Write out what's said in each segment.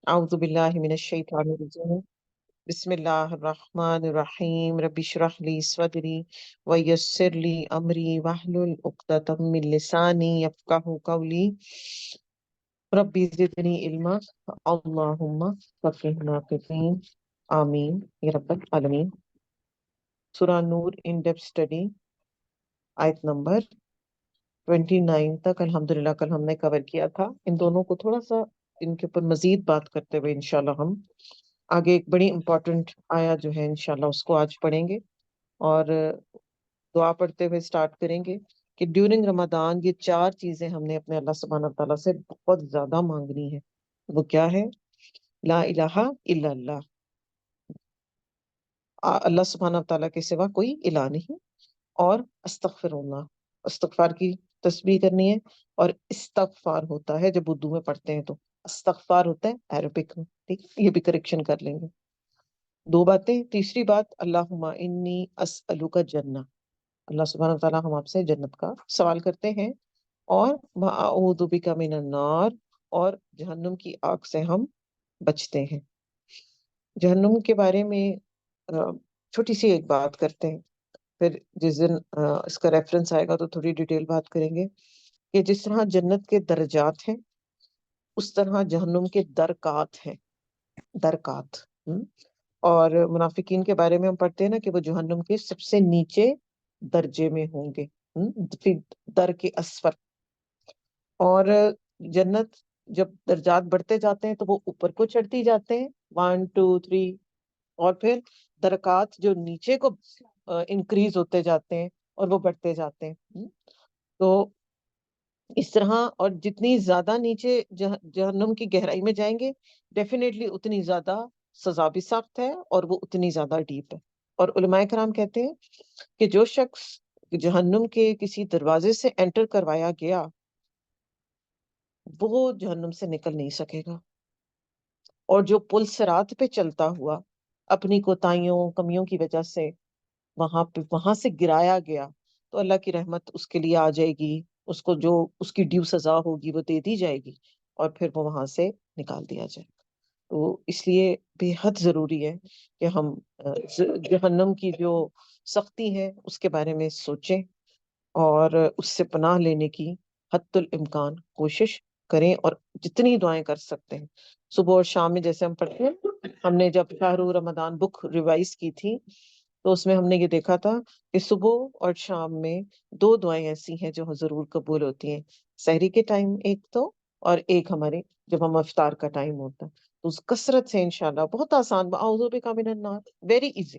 اعوذ باللہ من الشیطان الرجیم بسم اللہ الرحمن الرحیم رب اشرح لی صدری ویسر لی امری واحلل عقدۃ من لسانی یفقہوا قولی ربی زدنی علما اللہم فقہنا فی الدین آمین یا رب العالمین۔ سورہ نور ان ڈیپتھ اسٹڈی آیت نمبر 29 تک الحمدللہ کل ہم نے کور کیا تھا۔ ان دونوں کو تھوڑا سا ان کے اوپر مزید بات کرتے ہوئے انشاءاللہ ہم آگے ایک بڑی امپورٹنٹ آیا جو ہے انشاءاللہ اس کو آج پڑھیں گے، اور دعا پڑھتے ہوئے سٹارٹ کریں گے کہ ڈیورنگ رمضان یہ 4 چیزیں ہم نے اپنے اللہ سبحانہ تعالیٰ سے بہت زیادہ مانگنی ہے۔ وہ کیا ہے؟ لا الہ الا اللہ، اللہ سبحانہ تعالیٰ کے سوا کوئی الہ نہیں، اور استغفر اللہ، استغفار کی تسبیح کرنی ہے، اور استغفار ہوتا ہے جب اردو میں پڑھتے ہیں تو استغفار ہوتا ہے عربک میں، ٹھیک، یہ بھی کریکشن کر لیں گے۔ 2 باتیں۔ تیسری بات اللہم انی اسألک جنہ، اللہ سبحانہ تعالیٰ ہم آپ سے جنت کا سوال کرتے ہیں، اور وَأَعُوذُ بِکَ مِنَ النَّارِ، اور جہنم کی آگ سے ہم بچتے ہیں۔ جہنم کے بارے میں چھوٹی سی ایک بات کرتے ہیں، پھر جس دن اس کا ریفرنس آئے گا تو تھوڑی ڈیٹیل بات کریں گے کہ جس طرح جنت کے درجات ہیں اس طرح جہنم کے درکات ہیں، درکات۔ اور منافقین کے بارے میں ہم پڑھتے ہیں نا کہ وہ جہنم کے سب سے نیچے درجے میں ہوں گے، پھر در کے اسفل، اور جنت جب درجات بڑھتے جاتے ہیں تو وہ اوپر کو چڑھتی جاتے ہیں 1 2 3، اور پھر درکات جو نیچے کو انکریز ہوتے جاتے ہیں اور وہ بڑھتے جاتے ہیں۔ تو اس طرح، اور جتنی زیادہ نیچے جہنم کی گہرائی میں جائیں گے ڈیفینیٹلی اتنی زیادہ سزا بھی سخت ہے اور وہ اتنی زیادہ ڈیپ ہے۔ اور علماء کرام کہتے ہیں کہ جو شخص جہنم کے کسی دروازے سے انٹر کروایا گیا وہ جہنم سے نکل نہیں سکے گا، اور جو پل صراط پہ چلتا ہوا اپنی کوتاہیوں کمیوں کی وجہ سے وہاں سے گرایا گیا تو اللہ کی رحمت اس کے لیے آ جائے گی، اس کو جو اس کی ڈیو سزا ہوگی وہ دے دی جائے گی، اور پھر وہ وہاں سے نکال دیا جائے گا۔ تو اس لیے بے حد ضروری ہے کہ ہم جہنم کی جو سختی ہے اس کے بارے میں سوچیں، اور اس سے پناہ لینے کی حد الامکان کوشش کریں، اور جتنی دعائیں کر سکتے ہیں صبح اور شام میں جیسے ہم پڑھتے ہیں۔ ہم نے جب شہر رمضان بک ریوائز کی تھی تو اس میں ہم نے یہ دیکھا تھا کہ صبح اور شام میں 2 دعائیں ایسی ہیں جو ضرور قبول ہوتی ہیں، سحری کے ٹائم ایک تو، اور ایک ہمارے جب ہم افطار کا ٹائم ہوتا ہے، تو اس کثرت سے انشاءاللہ بہت آسان، اعوذ بک من النار، ویری ایزی۔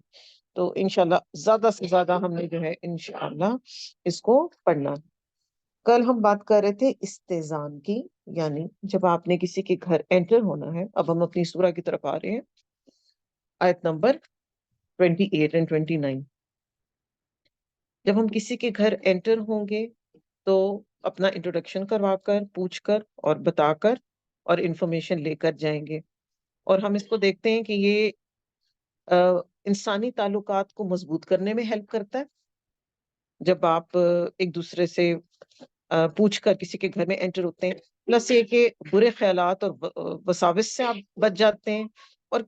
تو انشاءاللہ زیادہ سے زیادہ ہم نے جو ہے انشاءاللہ اس کو پڑھنا۔ کل ہم بات کر رہے تھے استئذان کی، یعنی جب آپ نے کسی کے گھر انٹر ہونا ہے۔ اب ہم اپنی سورہ کی طرف آ رہے ہیں، آیت نمبر 28 and 29۔ جب ہم کسی کے گھر انٹر ہوں گے تو اپنا انٹروڈکشن کروا کر، پوچھ کر اور بتا کر اور انفارمیشن لے کر جائیں گے، اور ہم اس کو دیکھتے ہیں کہ یہ انسانی تعلقات کو مضبوط کرنے میں ہیلپ کرتا ہے۔ جب آپ ایک دوسرے سے پوچھ کر کسی کے گھر میں انٹر ہوتے ہیں، پلس یہ کہ برے خیالات اور وساوس سے آپ بچ جاتے ہیں، اور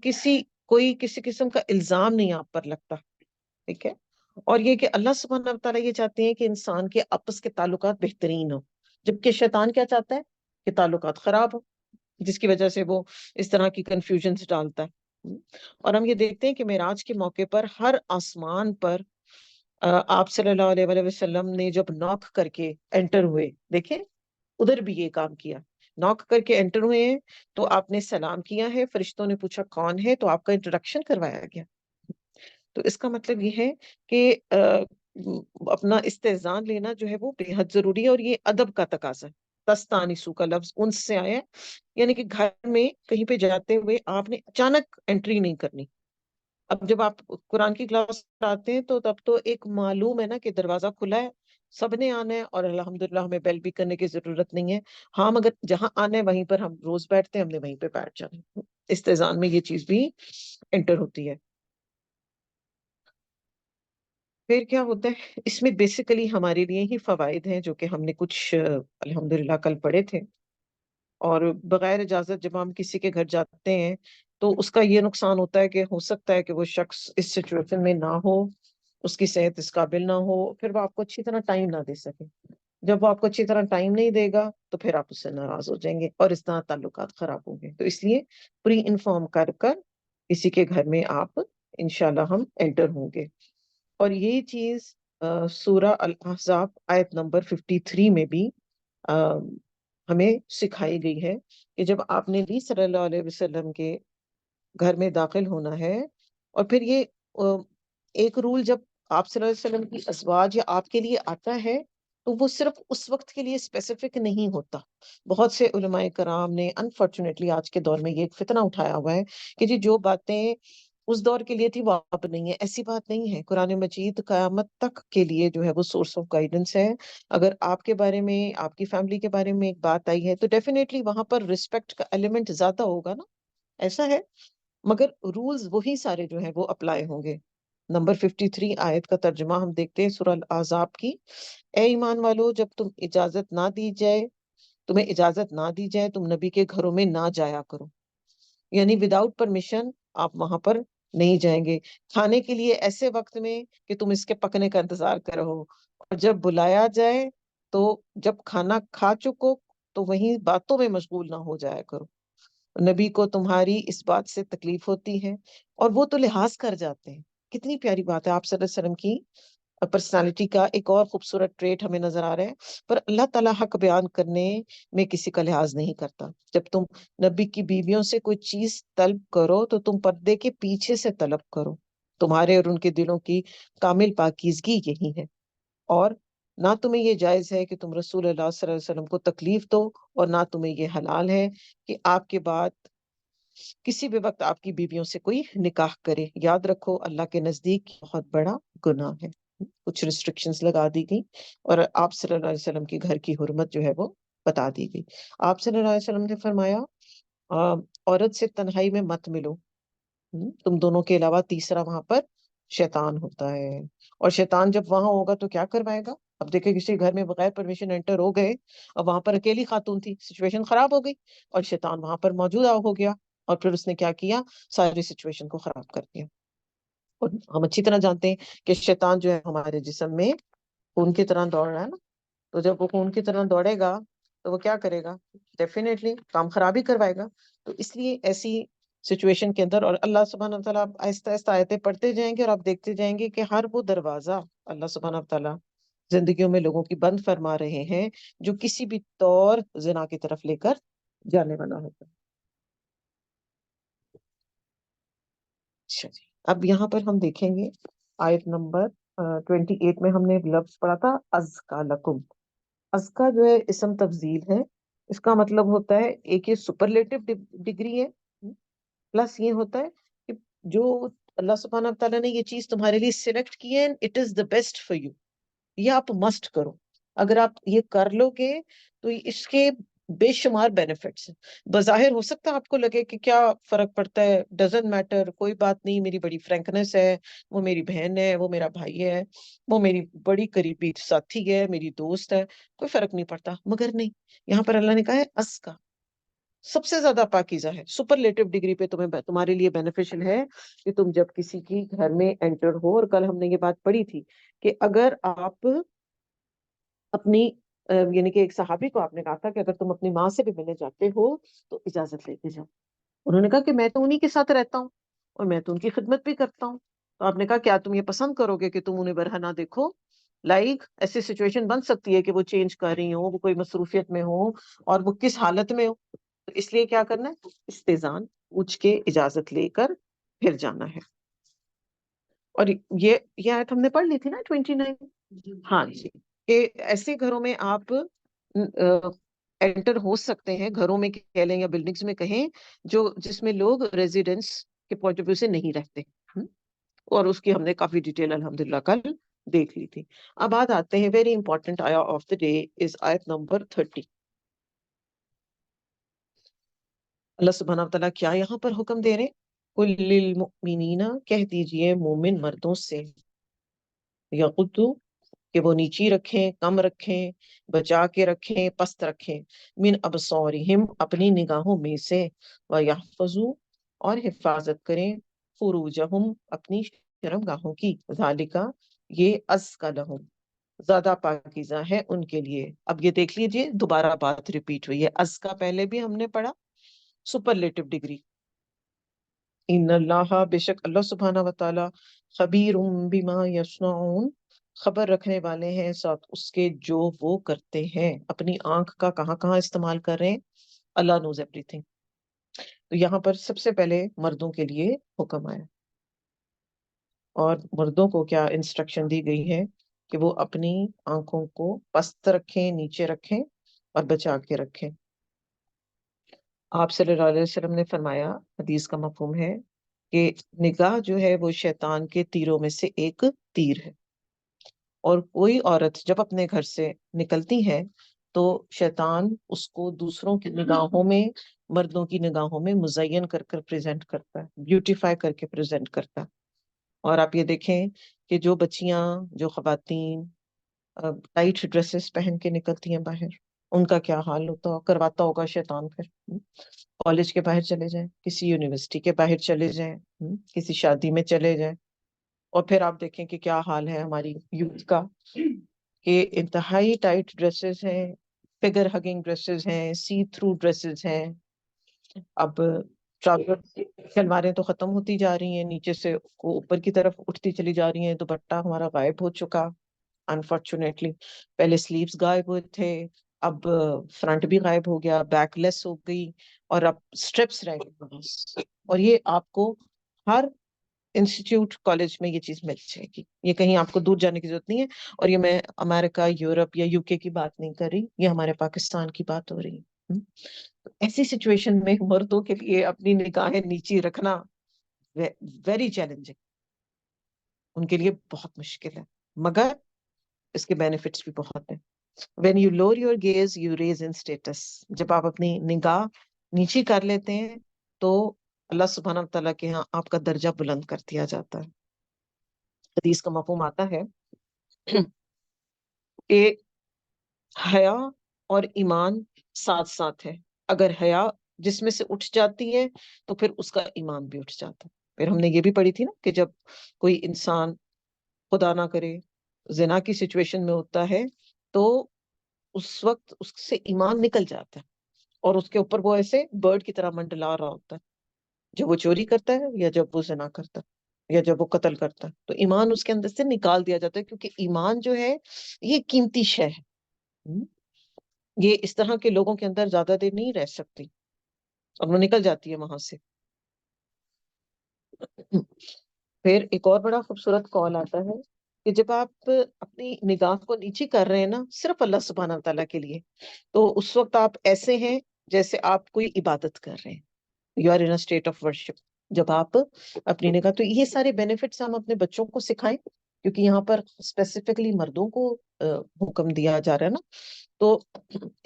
کوئی کسی قسم کا الزام نہیں آپ پر لگتا، ٹھیک ہے۔ اور یہ کہ اللہ سبحانہ و تعالیٰ یہ چاہتے ہیں کہ انسان کے آپس کے تعلقات بہترین ہوں، جبکہ شیطان کیا چاہتا ہے کہ تعلقات خراب ہو، جس کی وجہ سے وہ اس طرح کی کنفیوژنز ڈالتا ہے۔ اور ہم یہ دیکھتے ہیں کہ معراج کے موقع پر ہر آسمان پر آپ صلی اللہ علیہ وآلہ وسلم نے جب ناک کر کے انٹر ہوئے، دیکھیں ادھر بھی یہ کام کیا، ناک کر کے انٹر ہوئے ہیں تو آپ نے سلام کیا ہے، فرشتوں نے پوچھا کون ہے تو آپ کا انٹروڈکشن کروایا گیا۔ تو اس کا مطلب یہ ہے کہ اپنا استئذان لینا جو ہے وہ بے حد ضروری ہے، اور یہ ادب کا تقاضا ہے۔ تستانسو کا لفظ انس سے آیا ہے، یعنی کہ گھر میں کہیں پہ جاتے ہوئے آپ نے اچانک انٹری نہیں کرنی۔ اب جب آپ قرآن کی کلاس آتے ہیں تو تب تو ایک معلوم ہے نا کہ دروازہ کھلا ہے، سب نے آنا ہے، اور الحمدللہ ہمیں بیل بھی کرنے کی ضرورت نہیں ہے۔ ہاں مگر جہاں آنا ہے وہیں پر ہم روز بیٹھتے ہیں، ہم نے وہیں پہ بیٹھ جانا ہے۔ استئذان میں یہ چیز بھی انٹر ہوتی ہے۔ پھر کیا ہوتا ہے اس میں بیسیکلی ہمارے لیے ہی فوائد ہیں جو کہ ہم نے کچھ الحمدللہ کل پڑھے تھے۔ اور بغیر اجازت جب ہم کسی کے گھر جاتے ہیں تو اس کا یہ نقصان ہوتا ہے کہ ہو سکتا ہے کہ وہ شخص اس سچویشن میں نہ ہو، اس کی صحت اس قابل نہ ہو، پھر وہ آپ کو اچھی طرح ٹائم نہ دے سکے. جب وہ آپ کو اچھی طرح ٹائم نہیں دے گا تو پھر آپ اس سے ناراض ہو جائیں گے اور اس طرح تعلقات خراب ہوں گے. تو اس لیے پری انفارم کر کر کسی کے گھر میں آپ انشاءاللہ ہم انٹر ہوں گے. اور یہ چیز سورہ الاحزاب آیت نمبر 53 میں بھی ہمیں سکھائی گئی ہے کہ جب آپ نے نبی صلی اللہ علیہ وسلم کے گھر میں داخل ہونا ہے. اور پھر یہ ایک رول جب آپ صلی اللہ علیہ وسلم کی ازواج یا آپ کے لیے آتا ہے تو وہ صرف اس وقت کے لیے اسپیسیفک نہیں ہوتا. بہت سے علماء کرام نے انفارچونیٹلی آج کے دور میں یہ ایک فتنہ اٹھایا ہوا ہے کہ جی جو باتیں اس دور کے لیے تھی وہ اب نہیں ہے. ایسی بات نہیں ہے. قرآن مجید قیامت تک کے لیے جو ہے وہ سورس آف گائیڈنس ہے. اگر آپ کے بارے میں، آپ کی فیملی کے بارے میں ایک بات آئی ہے تو ڈیفینیٹلی وہاں پر رسپیکٹ کا ایلیمنٹ زیادہ ہوگا نا، ایسا ہے. مگر رولز وہی سارے جو ہیں وہ اپلائی ہوں گے. نمبر 53 آیت کا ترجمہ ہم دیکھتے ہیں سورہ الاحزاب کی. اے ایمان والو، جب تمہیں اجازت نہ دی جائے تم نبی کے گھروں میں نہ جایا کرو. یعنی وداؤٹ پرمیشن آپ وہاں پر نہیں جائیں گے. کھانے کے لیے ایسے وقت میں کہ تم اس کے پکنے کا انتظار کرو، اور جب بلایا جائے تو جب کھانا کھا چکو تو وہیں باتوں میں مشغول نہ ہو جایا کرو. نبی کو تمہاری اس بات سے تکلیف ہوتی ہے اور وہ تو لحاظ کر جاتے ہیں. کتنی پیاری بات ہے. آپ صلی اللہ علیہ وسلم کی پرسنالٹی کا ایک اور خوبصورت ٹریٹ ہمیں نظر آ رہا ہے. پر اللہ تعالیٰ حق بیان کرنے میں کسی کا لحاظ نہیں کرتا. جب تم نبی کی بیویوں سے کوئی چیز طلب کرو تو تم پردے کے پیچھے سے طلب کرو. تمہارے اور ان کے دلوں کی کامل پاکیزگی یہی ہے. اور نہ تمہیں یہ جائز ہے کہ تم رسول اللہ صلی اللہ علیہ وسلم کو تکلیف دو، اور نہ تمہیں یہ حلال ہے کہ آپ کے بعد کسی بھی وقت آپ کی بیویوں سے کوئی نکاح کرے. یاد رکھو اللہ کے نزدیک بہت بڑا گناہ ہے. کچھ ریسٹرکشنز لگا دی گئی اور آپ صلی اللہ علیہ وسلم کے گھر کی حرمت جو ہے وہ بتا دی گئی. آپ صلی اللہ علیہ وسلم نے فرمایا عورت سے تنہائی میں مت ملو. تم دونوں کے علاوہ تیسرا وہاں پر شیطان ہوتا ہے. اور شیطان جب وہاں ہوگا تو کیا کروائے گا؟ اب دیکھیں کسی گھر میں بغیر پرمیشن انٹر ہو گئے، اب وہاں پر اکیلی خاتون تھی، سچویشن خراب ہو گئی اور شیطان وہاں پر موجود ہو گیا اور پھر اس نے کیا کیا؟ ساری سچویشن کو خراب کر دیا. اور ہم اچھی طرح جانتے ہیں کہ شیطان جو ہے ہمارے جسم میں خون کی طرح دوڑ رہا ہے نا. تو جب وہ خون کی طرح دوڑے گا تو وہ کیا کرے گا؟ ڈیفینیٹلی کام خراب ہی کروائے گا. تو اس لیے ایسی سچویشن کے اندر، اور اللہ سبحانہ و تعالیٰ آپ آہستہ آہستہ آیتیں پڑھتے جائیں گے اور آپ دیکھتے جائیں گے کہ ہر وہ دروازہ اللہ سبحانہ و تعالیٰ زندگیوں میں لوگوں کی بند فرما رہے ہیں جو کسی بھی طور زنا کی طرف لے کر جانے والا ہوتا ہے. اچھا جی، اب یہاں پر ہم دیکھیں گے آیت نمبر 28 میں ہم نے لفظ پڑھا تھا ازکا لکم. ازکا جو ہے اسم تفضیل ہے. اس کا مطلب ہوتا ہے ایک یہ سپرلیٹو ڈگری ہے، پلس یہ ہوتا ہے کہ جو اللہ سبحانہ تعالیٰ نے یہ چیز تمہارے لیے سلیکٹ کی ہے، it is the best for you. یہ آپ مسٹ کرو. اگر آپ یہ کر لو گے تو اس کے بے شمار بینیفٹس ہیں. بظاہر ہو سکتا ہے آپ کو لگے کہ کیا فرق پڑتا ہے، ڈزنٹ میٹر، کوئی بات نہیں، میری بڑی فرینکنس ہے، وہ میری بہن ہے، وہ میرا بھائی ہے، وہ میری بڑی قریبی ساتھی ہے، میری دوست ہے، کوئی فرق نہیں پڑتا. مگر نہیں، یہاں پر اللہ نے کہا ہے اس کا سب سے زیادہ پاکیزہ ہے. سپرلیٹو ڈگری پہ تمہارے لیے بینیفیشل ہے کہ تم جب کسی کی گھر میں انٹر ہو. اور کل ہم نے یہ بات پڑھی تھی کہ اگر آپ اپنی یعنی کہ ایک صحابی کو آپ نے کہا تھا کہ اگر تم اپنی ماں سے بھی ملنے جاتے ہو تو اجازت لیتے جاؤ. انہوں نے کہا کہ میں تو انہی کے ساتھ رہتا ہوں اور میں تو ان کی خدمت بھی کرتا ہوں. تو آپ نے کہا کیا تم یہ پسند کرو گے کہ تم انہیں برہنہ نہ دیکھو؟ ایسی سچویشن بن سکتی ہے کہ وہ چینج کر رہی ہوں، وہ کوئی مصروفیت میں ہو اور وہ کس حالت میں ہو. تو اس لیے کیا کرنا ہے؟ استئذان پوچھ کے اجازت لے کر پھر جانا ہے. اور یہ آیت ہم نے پڑھ لی تھی نا 29. ہاں جی، کہ ایسے گھروں میں آپ انٹر ہو سکتے ہیں، گھروں میں کہہ لیں یا بلڈنگز میں کہیں، جس میں لوگ ریزیڈنس کے پوائنٹ آف ویو سے نہیں رہتے. اور اس کی ہم نے کافی ڈیٹیل الحمدللہ کل دیکھ لی تھی. اب بات آتے ہیں ویری امپورٹنٹ آیا آف دا ڈے از آیت نمبر 30. اللہ سبحانہ و تعالیٰ کیا یہاں پر حکم دے رہے ہیں؟ قُل لِّلْمُؤْمِنِينَ، کہہ دیجئے مومن مردوں سے، یغضوا، کہ وہ نیچی رکھیں، کم رکھیں، بچا کے رکھیں، پست رکھیں، من ابصارہم اپنی نگاہوں میں سے، ویحفظوا اور حفاظت کریں، فروجہم اپنی شرمگاہوں کی، ذالکا یہ ازکی لہم زیادہ پاکیزہ ہے ان کے لیے۔ اب یہ دیکھ لیجئے دوبارہ بات ریپیٹ ہوئی ہے، ازکا پہلے بھی ہم نے پڑھا، سپرلیٹو ڈگری، ان اللہ بے شک اللہ سبحانہ و تعالی خبیر بما یصنعون خبر رکھنے والے ہیں ساتھ اس کے جو وہ کرتے ہیں۔ اپنی آنکھ کا کہاں کہاں استعمال کر رہے ہیں، اللہ نوز ایوری تھنگ۔ تو یہاں پر سب سے پہلے مردوں کے لیے حکم آیا، اور مردوں کو کیا انسٹرکشن دی گئی ہے کہ وہ اپنی آنکھوں کو پست رکھیں، نیچے رکھیں اور بچا کے رکھیں۔ آپ صلی اللہ علیہ وسلم نے فرمایا، حدیث کا مفہوم ہے کہ نگاہ جو ہے وہ شیطان کے تیروں میں سے ایک تیر ہے، اور کوئی عورت جب اپنے گھر سے نکلتی ہے تو شیطان اس کو دوسروں کی نگاہوں میں، مردوں کی نگاہوں میں مزین کر کر پریزنٹ کرتا ہے، بیوٹیفائی کر کے پریزنٹ کرتا ہے۔ اور آپ یہ دیکھیں کہ جو بچیاں، جو خواتین ٹائٹ ڈریسز پہن کے نکلتی ہیں باہر، ان کا کیا حال ہوتا کرواتا ہوگا شیطان پھر۔ کالج کے باہر چلے جائیں، کسی یونیورسٹی کے باہر چلے جائیں، کسی شادی میں چلے جائیں، اور پھر آپ دیکھیں کہ کیا حال ہے ہماری یوتھ کا، کہ انتہائی ٹائٹ ڈریسز ہیں، فگر ہگنگ ڈریسز ہیں، سی تھرو ڈریسز ہیں۔ اب ٹراؤزر شلواریں تو ختم ہوتی جا رہی ہیں، نیچے سے کو اوپر کی طرف اٹھتی چلی جا رہی ہیں، دوپٹہ ہمارا غائب ہو چکا انفارچونیٹلی۔ پہلے سلیوز غائب ہوئے تھے، اب فرنٹ بھی غائب ہو گیا، بیک لیس ہو گئی، اور اب اسٹرپس رہ گئی بس۔ اور یہ آپ کو ہر انسٹیٹیوٹ کالج میں یہ چیز مل جائے گی، یہ کہیں آپ کو دور جانے کی ضرورت نہیں ہے۔ اور یہ میں امریکہ، یورپ یا یو کے کی بات نہیں کر رہی، یہ ہمارے پاکستان کی بات ہو رہی ہے۔ ایسی سچویشن میں مردوں کے لیے اپنی نگاہیں نیچی رکھنا ویری چیلنجنگ، ان کے لیے بہت مشکل ہے، مگر اس کے بینیفٹس بھی بہت ہیں۔ when you lower your gaze you raise in status، جب آپ اپنی نگاہ نیچی کر لیتے ہیں تو اللہ سبحانہ تعالیٰ کے ہاں آپ کا درجہ بلند کر دیا جاتا ہے۔ حدیث کا مفہوم آتا ہے کہ حیا اور ایمان ساتھ ساتھ ہے، اگر حیا جس میں سے اٹھ جاتی ہے تو پھر اس کا ایمان بھی اٹھ جاتا ہے۔ پھر ہم نے یہ بھی پڑھی تھی نا کہ جب کوئی انسان خدا نہ کرے زنا کی سچویشن میں ہوتا ہے تو اس وقت اس سے ایمان نکل جاتا ہے، اور اس کے اوپر وہ ایسے برڈ کی طرح منڈلا رہا ہوتا ہے جب وہ چوری کرتا ہے یا جب وہ زنا کرتا ہے یا جب وہ قتل کرتا ہے، تو ایمان اس کے اندر سے نکال دیا جاتا ہے، کیونکہ ایمان جو ہے یہ قیمتی شے ہے، یہ اس طرح کے لوگوں کے اندر زیادہ دیر نہیں رہ سکتی، اور وہ نکل جاتی ہے وہاں سے۔ پھر ایک اور بڑا خوبصورت کال آتا ہے کہ جب آپ اپنی نگاہ کو نیچی کر رہے ہیں نا صرف اللہ سبحانہ تعالیٰ کے لیے، تو اس وقت آپ ایسے ہیں جیسے آپ کوئی عبادت کر رہے ہیں، you are in state of worship. جب آپ اپنی نگاہ، تو یہ سارے بینیفٹس ہم اپنے بچوں کو سکھائیں، کیونکہ یہاں پر اسپیسیفکلی مردوں کو حکم دیا جا رہا ہے نا۔ تو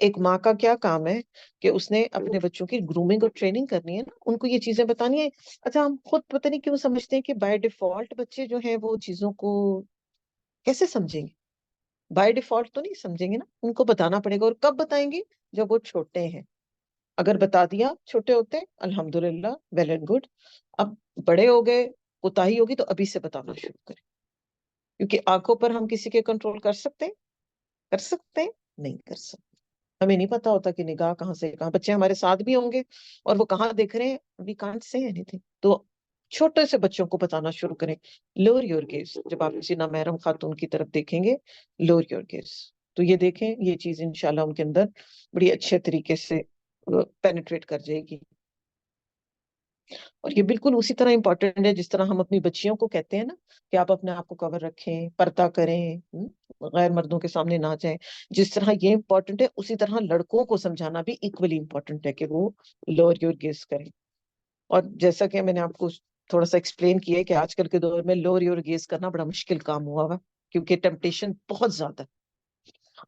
ایک ماں کا کیا کام ہے کہ اس نے اپنے بچوں کی گرومنگ اور ٹریننگ کرنی ہے نا، ان کو یہ چیزیں بتانی ہے۔ اچھا ہم خود پتہ نہیں کیوں سمجھتے ہیں کہ بائی ڈیفالٹ بچے جو ہیں وہ چیزوں کو کیسے سمجھیں گے، بائی ڈیفالٹ تو نہیں سمجھیں گے نا، ان کو بتانا پڑے گا، اور کب بتائیں گے، جب وہ چھوٹے ہیں۔ اگر بتا دیا چھوٹے ہوتے الحمدللہ، ویل اینڈ گڈ، اب بڑے ہو گئے، کوتاہی ہوگی تو ابھی سے بتانا شروع کریں، کیونکہ آنکھوں پر ہم کسی کے کنٹرول کر سکتے ہیں نہیں کر سکتے، ہمیں نہیں پتا ہوتا کہ نگاہ کہاں سے کہاں، بچے ہمارے ساتھ بھی ہوں گے اور وہ کہاں دیکھ رہے ہیں، وی کانٹ سے اینی تھنگ۔ تو چھوٹے سے بچوں کو بتانا شروع کریں، لوور یور گیز، جب آپ کسی نامحرم خاتون کی طرف دیکھیں گے لوور یور گیز، تو یہ دیکھیں یہ چیز انشاءاللہ ان کے اندر بڑی اچھے طریقے سے پینیٹریٹ کر جائے گی۔ اور یہ بالکل اسی طرح امپورٹنٹ ہے جس طرح ہم اپنی بچیوں کو کہتے ہیں نا کہ آپ اپنے آپ کو کور رکھیں، پردہ کریں، غیر مردوں کے سامنے نہ جائیں، جس طرح یہ امپورٹنٹ ہے اسی طرح لڑکوں کو سمجھانا بھی ایکولی امپورٹنٹ ہے کہ وہ لوور یور گیز کریں۔ اور جیسا کہ میں نے آپ کو تھوڑا سا ایکسپلین کیا ہے کہ آج کل کے دور میں لوور یور گیز کرنا بڑا مشکل کام ہوا ہوا، کیونکہ ٹیمپٹیشن بہت زیادہ ہے۔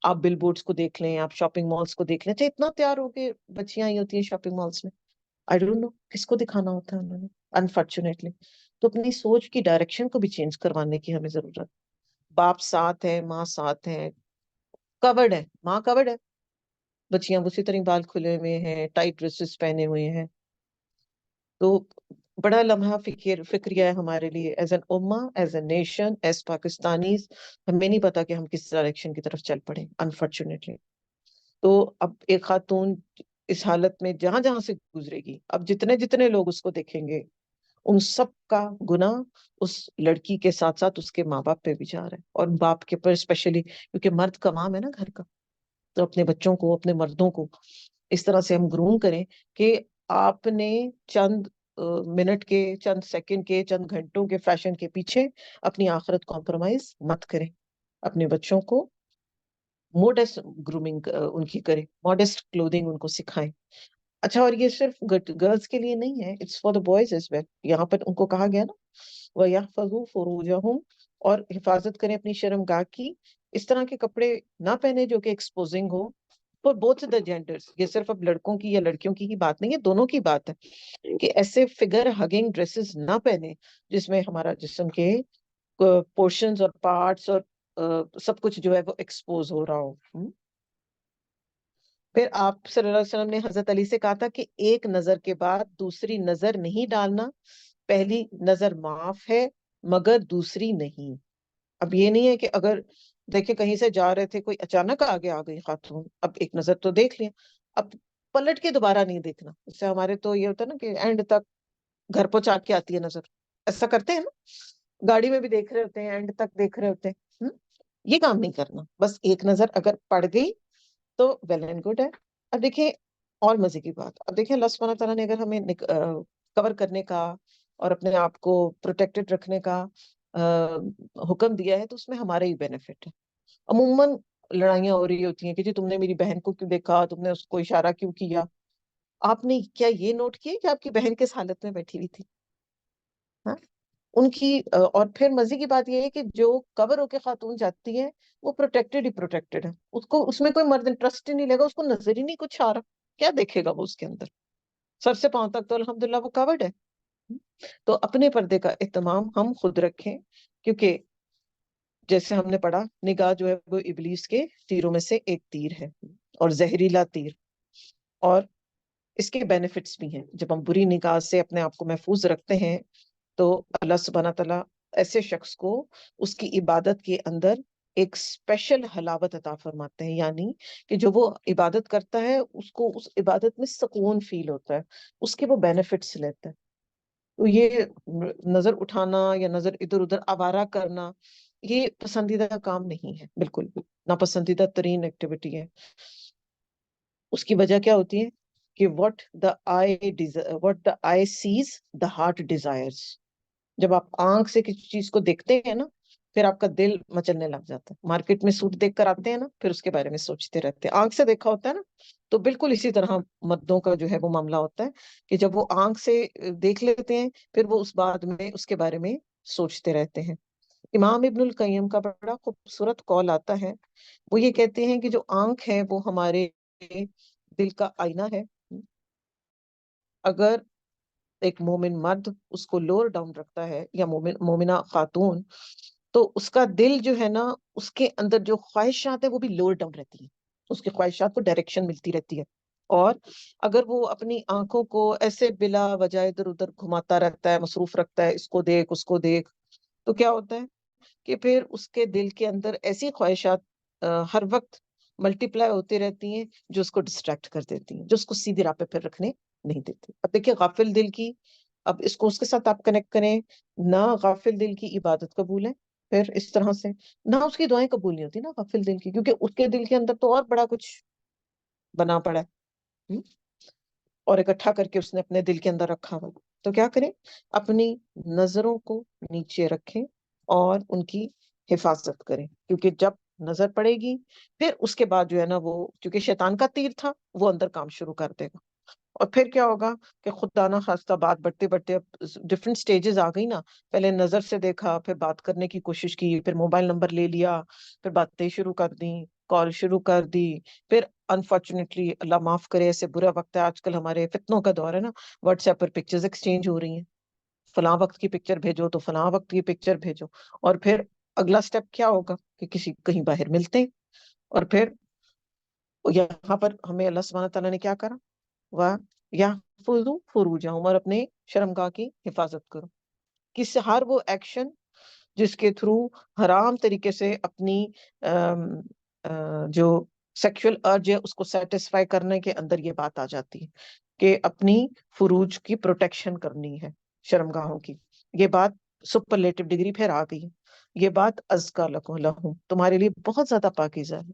آپ بل بورڈز کو دیکھ لیں، آپ شاپنگ مالز کو دیکھ لیں، چاہے اتنا تیار ہو کے بچیاں ہی ہوتی ہیں شاپنگ مالز میں، آئی ڈونٹ نو کس کو دکھانا ہوتا ہے انہوں نے، انفارچونیٹلی۔ تو اپنی سوچ کی ڈائریکشن کو بھی چینج کروانے کی ہمیں ضرورت ہے۔ باپ ساتھ ہے، ماں ساتھ ہے، کورڈ ہے، ماں کورڈ ہے، بچیاں اسی طرح بال کھلے ہوئے ہیں، ٹائٹ ڈریسز پہنے ہوئے ہیں. تو بڑا لمحہ فکریہ ہے ہمارے لیے ایز این اما، as a nation, as Pakistanis. ہمیں نہیں پتا کہ ہم کس ڈائریکشن کی طرف چل پڑے انفارچونیٹلی. تو اب ایک خاتون اس حالت میں جہاں جہاں سے گزرے گی، اب جتنے جتنے لوگ اس کو دیکھیں گے، ان سب کا گناہ اس لڑکی کے ساتھ ساتھ اس کے ماں باپ پہ بھی جا رہا ہے، اور باپ کے پر اسپیشلی، کیونکہ مرد کا کام ہے نا گھر کا. تو اپنے بچوں کو، اپنے مردوں کو اس طرح سے ہم گروم کریں کہ آپ نے چند منٹ کے، چند سیکنڈ کے، چند گھنٹوں کے فیشن کے پیچھے اپنی آخرت کمپرومائز مت کریں. اپنے بچوں کو موڈسٹ گرومنگ ان کی کریں، ماڈسٹ کلودنگ ان کو سکھائیں. اچھا، اور یہ صرف گرلز کے لیے نہیں ہے، it's for the boys as well. یہاں پر ان کو کہا گیا نا وَيَحْفَظُوا فُرُوجَهُمْ، اور حفاظت کریں اپنی شرم گاہ کی. اس طرح کے کپڑے نہ پہنے جو کہ ایکسپوزنگ ہو فور بوتھ دا جینڈرز. یہ صرف اب لڑکوں کی یا لڑکیوں کی ہی بات نہیں ہے، دونوں کی بات ہے کہ ایسے فگر ہگنگ ڈریسز نہ پہنے جس میں ہمارا جسم کے پورشنز اور پارٹس اور سب کچھ جو ہے وہ ایکسپوز ہو رہا ہو. پھر آپ صلی اللہ علیہ وسلم نے حضرت علی سے کہا تھا کہ ایک نظر کے بعد دوسری نظر نہیں ڈالنا، پہلی نظر معاف ہے مگر دوسری نہیں. اب یہ نہیں ہے کہ اگر دیکھیں کہیں سے جا رہے تھے، کوئی اچانک آگے آ گئی خاتون، اب ایک نظر تو دیکھ لیا، اب پلٹ کے دوبارہ نہیں دیکھنا. اس سے ہمارے تو یہ ہوتا ہے نا کہ اینڈ تک گھر پہنچا کے آتی ہے نظر. ایسا کرتے ہیں نا، گاڑی میں بھی دیکھ رہے ہوتے ہیں، اینڈ تک دیکھ رہے ہوتے ہیں. یہ کام نہیں کرنا. بس ایک نظر اگر پڑ گئی تو ویل اینڈ گڈ ہے. اب دیکھیں اور مزے کی بات، اب دیکھیں اللہ سبحانہ تعالیٰ نے اگر ہمیں کور کرنے کا اور اپنے آپ کو پروٹیکٹڈ رکھنے کا حکم دیا ہے، تو اس میں ہمارا ہی بینیفٹ ہے. عموماً لڑائیاں ہو رہی ہوتی ہیں کہ جی تم نے میری بہن کو کیوں دیکھا، تم نے اس کو اشارہ کیوں کیا. آپ نے کیا یہ نوٹ کیا کہ آپ کی بہن کس حالت میں بیٹھی ہوئی تھی؟ ہاں، ان کی اور پھر مزے کی بات یہ ہے کہ جو کور ہو کے خاتون جاتی ہے وہ پروٹیکٹڈ ہی پروٹیکٹڈ ہے. اس کو اس میں کوئی مرد انٹرسٹ ہی نہیں لے گا، اس کو نظر ہی نہیں کچھ آ رہا. کیا دیکھے گا وہ اس کے اندر؟ سر سے پاؤں تک تو الحمدللہ وہ کورڈ ہے. تو اپنے پردے کا اہتمام ہم خود رکھیں، کیونکہ جیسے ہم نے پڑھا نگاہ جو ہے وہ ابلیس کے تیروں میں سے ایک تیر ہے، اور زہریلا تیر. اور اس کے بینیفٹس بھی ہیں. جب ہم بری نگاہ سے اپنے آپ کو محفوظ رکھتے ہیں تو اللہ سبحانہ تعالیٰ ایسے شخص کو اس کی عبادت کے اندر ایک اسپیشل حلاوت عطا فرماتے ہیں. یعنی کہ جو وہ عبادت کرتا ہے اس کو اس عبادت میں سکون فیل ہوتا ہے، اس کے وہ بینیفٹس لیتا ہے. تو یہ نظر اٹھانا یا نظر ادھر ادھر آوارہ کرنا یہ پسندیدہ کام نہیں ہے، بالکل بھی ناپسندیدہ ترین ایکٹیویٹی ہے. اس کی وجہ کیا ہوتی ہے کہ what the eye sees the heart desires. جب آپ آنکھ سے کسی چیز کو دیکھتے ہیں نا، پھر آپ کا دل مچلنے لگ جاتا ہے. مارکیٹ میں سوٹ دیکھ کر آتے ہیں نا، پھر اس کے بارے میں سوچتے رہتے ہیں. آنکھ سے دیکھا ہوتا ہے نا، تو بالکل اسی طرح مردوں کا جو ہے وہ معاملہ ہوتا ہے کہ جب وہ آنکھ سے دیکھ لیتے ہیں پھر وہ اس بعد میں اس کے بارے میں سوچتے رہتے ہیں. امام ابن القیم کا بڑا خوبصورت قول آتا ہے. وہ یہ کہتے ہیں کہ جو آنکھ ہے وہ ہمارے دل کا آئینہ ہے. اگر ایک مومن مرد اس کو لوور ڈاؤن رکھتا ہے یا مومنہ خاتون، تو اس کا دل جو ہے نا، اس کے اندر جو خواہشات ہیں وہ بھی لوور ڈاؤن رہتی ہیں. اس کی خواہشات کو ڈائریکشن ملتی رہتی ہے. اور اگر وہ اپنی آنکھوں کو ایسے بلا وجہ ادھر ادھر گھماتا رہتا ہے، مصروف رکھتا ہے، اس کو دیکھ اس کو دیکھ، تو کیا ہوتا ہے کہ پھر اس کے دل کے اندر ایسی خواہشات ہر وقت ملٹی پلائی ہوتی رہتی ہیں جو اس کو ڈسٹریکٹ کر دیتی ہیں، جو اس کو سیدھی راہ پہ پھر رکھنے نہیں دیتی. اب دیکھیے غافل دل کی، اب اس کو اس کے ساتھ آپ کنیکٹ کریں نہ، غافل دل کی عبادت قبول ہے پھر اس طرح سے، نہ اس کی دعائیں قبول نہیں ہوتی نا غافل دل کی، کیونکہ اس کے دل کے اندر تو اور بڑا کچھ بنا پڑا ہے اور اکٹھا کر کے اس نے اپنے دل کے اندر رکھا ہوا. تو کیا کریں؟ اپنی نظروں کو نیچے رکھیں اور ان کی حفاظت کریں، کیونکہ جب نظر پڑے گی پھر اس کے بعد جو ہے نا وہ، کیونکہ شیطان کا تیر تھا، وہ اندر کام شروع کر دے گا. اور پھر کیا ہوگا کہ خدا نہ خواستہ بات بڑھتے بڑھتے اب ڈفرینٹ سٹیجز آ گئی نا. پہلے نظر سے دیکھا، پھر بات کرنے کی کوشش کی، پھر موبائل نمبر لے لیا، پھر باتیں شروع کر دیں، کال شروع کر دی. پھر انفارچونیٹلی اللہ معاف کرے ایسے برا وقت ہے آج کل، ہمارے فتنوں کا دور ہے نا، واٹس ایپ پر پکچرز ایکسچینج ہو رہی ہیں، فلاں وقت کی پکچر بھیجو تو فلاں وقت کی پکچر بھیجو. اور پھر اگلا سٹیپ کیا ہوگا کہ کسی کہیں باہر ملتے ہیں، اور پھر یہاں پر ہمیں اللہ سبحانہ تعالیٰ نے کیا کرا، وَيَحْفَظُوا فُرُوجَهُمْ، اور اپنے شرمگاہ کی حفاظت کرو. کس ہر وہ ایکشن جس کے تھرو حرام طریقے سے اپنی جو سیکشل ارج ہے اس کو سیٹسفائی کرنے کے اندر یہ بات آ جاتی ہے کہ اپنی فروج کی پروٹیکشن کرنی ہے، شرمگاہوں کی. یہ بات سپرلیٹو ڈگری پھر آ گئی. یہ بات ازکا لہم، تمہارے لیے بہت زیادہ پاکیزہ ہے،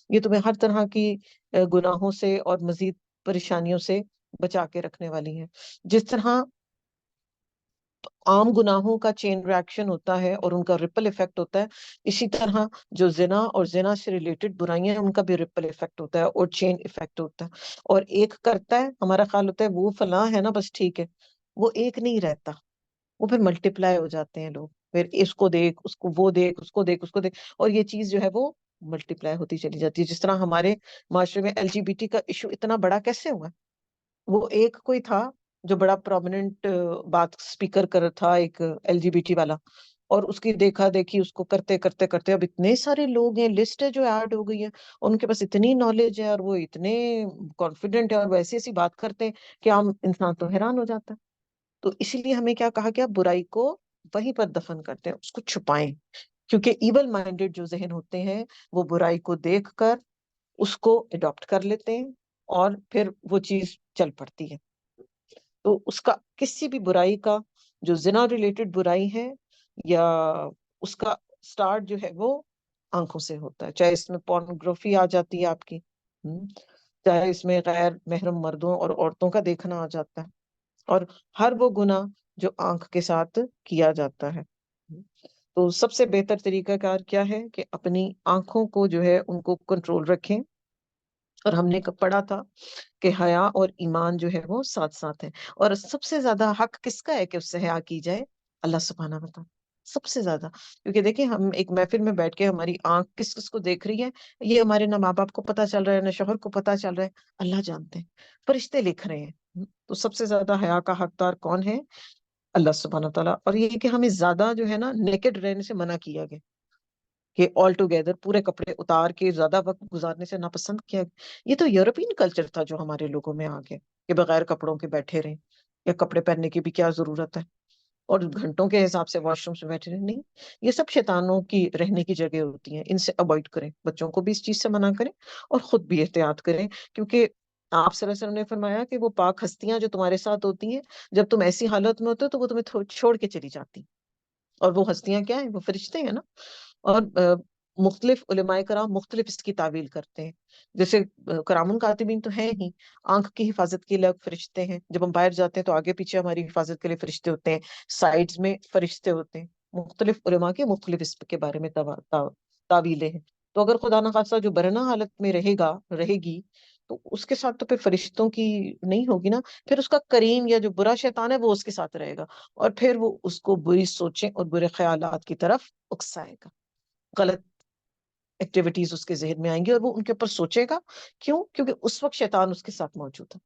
یہ تمہیں ہر طرح کی گناہوں سے اور مزید پریشانیوں سے بچا کے رکھنے والی ہے. جس طرح عام گناہوں کا چین ریاکشن ہوتا ہے اور ان کا ریپل ایفیکٹ ہوتا ہے، اسی طرح جو زنا اور زنا سے ریلیٹڈ برائیاں ہیں ان کا بھی ریپل ایفیکٹ ہوتا ہے اور چین ایفیکٹ ہوتا ہے. اور ایک کرتا ہے، ہمارا خیال ہوتا ہے وہ فلاں ہے نا بس ٹھیک ہے، وہ ایک نہیں رہتا، وہ پھر ملٹی پلائی ہو جاتے ہیں لوگ. پھر اس کو دیکھ، اس کو وہ دیکھ، اس کو دیکھ، اس کو دیکھ، اور یہ چیز جو ہے وہ ملٹی پلائی ہوتی چلی جاتی ہے. جس طرح ہمارے معاشرے میں ایل جی بی ٹی کا ایشو اتنا بڑا کیسے ہوا؟ وہ ایک کوئی تھا جو بڑا پرومیننٹ بات اسپیکر کر تھا، ایک ایل جی بی ٹی والا، اور اس کی دیکھا دیکھی اس کو کرتے کرتے کرتے اب اتنے سارے لوگ ہیں، لسٹ ہے جو ایڈ ہو گئی ہے، ان کے پاس اتنی نالج ہے اور وہ اتنے کانفیڈنٹ ہے اور وہ ایسی ایسی بات کرتے ہیں کہ عام انسان تو حیران ہو جاتا ہے. تو اسی لیے ہمیں کیا کہا گیا، برائی کو وہیں پر دفن کرتے ہیں، اس کو چھپائیں، کیونکہ ایول مائنڈیڈ جو ذہن ہوتے ہیں وہ برائی کو دیکھ کر اس کو اڈاپٹ کر لیتے ہیں اور پھر وہ چیز چل پڑتی ہے. تو اس کا کسی بھی برائی کا جو زنا ریلیٹڈ برائی ہے یا اس کا سٹارٹ جو ہے وہ آنکھوں سے ہوتا ہے، چاہے اس میں پورنوگرافی آ جاتی ہے آپ کی، چاہے اس میں غیر محرم مردوں اور عورتوں کا دیکھنا آ جاتا ہے، اور ہر وہ گناہ جو آنکھ کے ساتھ کیا جاتا ہے. تو سب سے بہتر طریقہ کار کیا ہے کہ اپنی آنکھوں کو جو ہے ان کو کنٹرول رکھیں. اور ہم نے پڑھا تھا کہ حیا اور ایمان جو ہے وہ ساتھ ساتھ ہیں، اور سب سے زیادہ حق کس کا ہے کہ اس سے حیا کی جائے؟ اللہ سبحانہ و تعالیٰ سب سے زیادہ. کیونکہ دیکھیں ہم ایک محفل میں بیٹھ کے ہماری آنکھ کس کس کو دیکھ رہی ہے، یہ ہمارے نہ ماں باپ کو پتا چل رہا ہے، نہ شوہر کو پتا چل رہا ہے، اللہ جانتے ہیں، فرشتے لکھ رہے ہیں. تو سب سے زیادہ حیا کا حقدار کون ہے؟ اللہ سبحانہ و تعالیٰ. اور یہ کہ ہمیں زیادہ جو ہے نا نیکڈ رہنے سے منع کیا گیا، کہ آل ٹوگیدر پورے کپڑے اتار کے زیادہ وقت گزارنے سے ناپسند کیا گیا. یہ تو یورپین کلچر تھا جو ہمارے لوگوں میں آ گیا کہ بغیر کپڑوں کے بیٹھے رہیں، یا کپڑے پہننے کی بھی کیا ضرورت ہے، اور گھنٹوں کے حساب سے واش روم سے بیٹھے رہیں. نہیں، یہ سب شیطانوں کی رہنے کی جگہ ہوتی ہیں، ان سے اوائڈ کریں، بچوں کو بھی اس چیز سے منع کریں اور خود بھی احتیاط کریں. کیونکہ آپ صلی اللہ علیہ وسلم نے فرمایا کہ وہ پاک ہستیاں جو تمہارے ساتھ ہوتی ہیں، جب تم ایسی حالت میں ہوتے ہو تو وہ تمہیں چھوڑ کے چلی جاتی ہیں. اور وہ ہستیاں کیا ہیں؟ وہ فرشتے ہیں نا. اور مختلف علماء کرام مختلف اس کی تعویل کرتے ہیں. جیسے کرام الکاتبین تو ہیں ہی، آنکھ کی حفاظت کے الگ فرشتے ہیں، جب ہم باہر جاتے ہیں تو آگے پیچھے ہماری حفاظت کے لیے فرشتے ہوتے ہیں، سائیڈز میں فرشتے ہوتے ہیں. مختلف علماء کے مختلف اس کے بارے میں تعویلیں ہیں. تو اگر خدا نخواستہ جو برہنہ حالت میں رہے گی تو اس کے ساتھ تو پھر فرشتوں کی نہیں ہوگی نا، پھر اس کا کریم یا جو برا شیطان ہے وہ اس کے ساتھ رہے گا، اور پھر وہ اس کو بری سوچیں اور برے خیالات کی طرف اکسائے گا، غلط ایکٹیویٹیز اس کے ذہن میں آئیں گی اور وہ ان کے اوپر سوچے گا. کیوں؟ کیونکہ اس وقت شیطان اس کے ساتھ موجود ہے.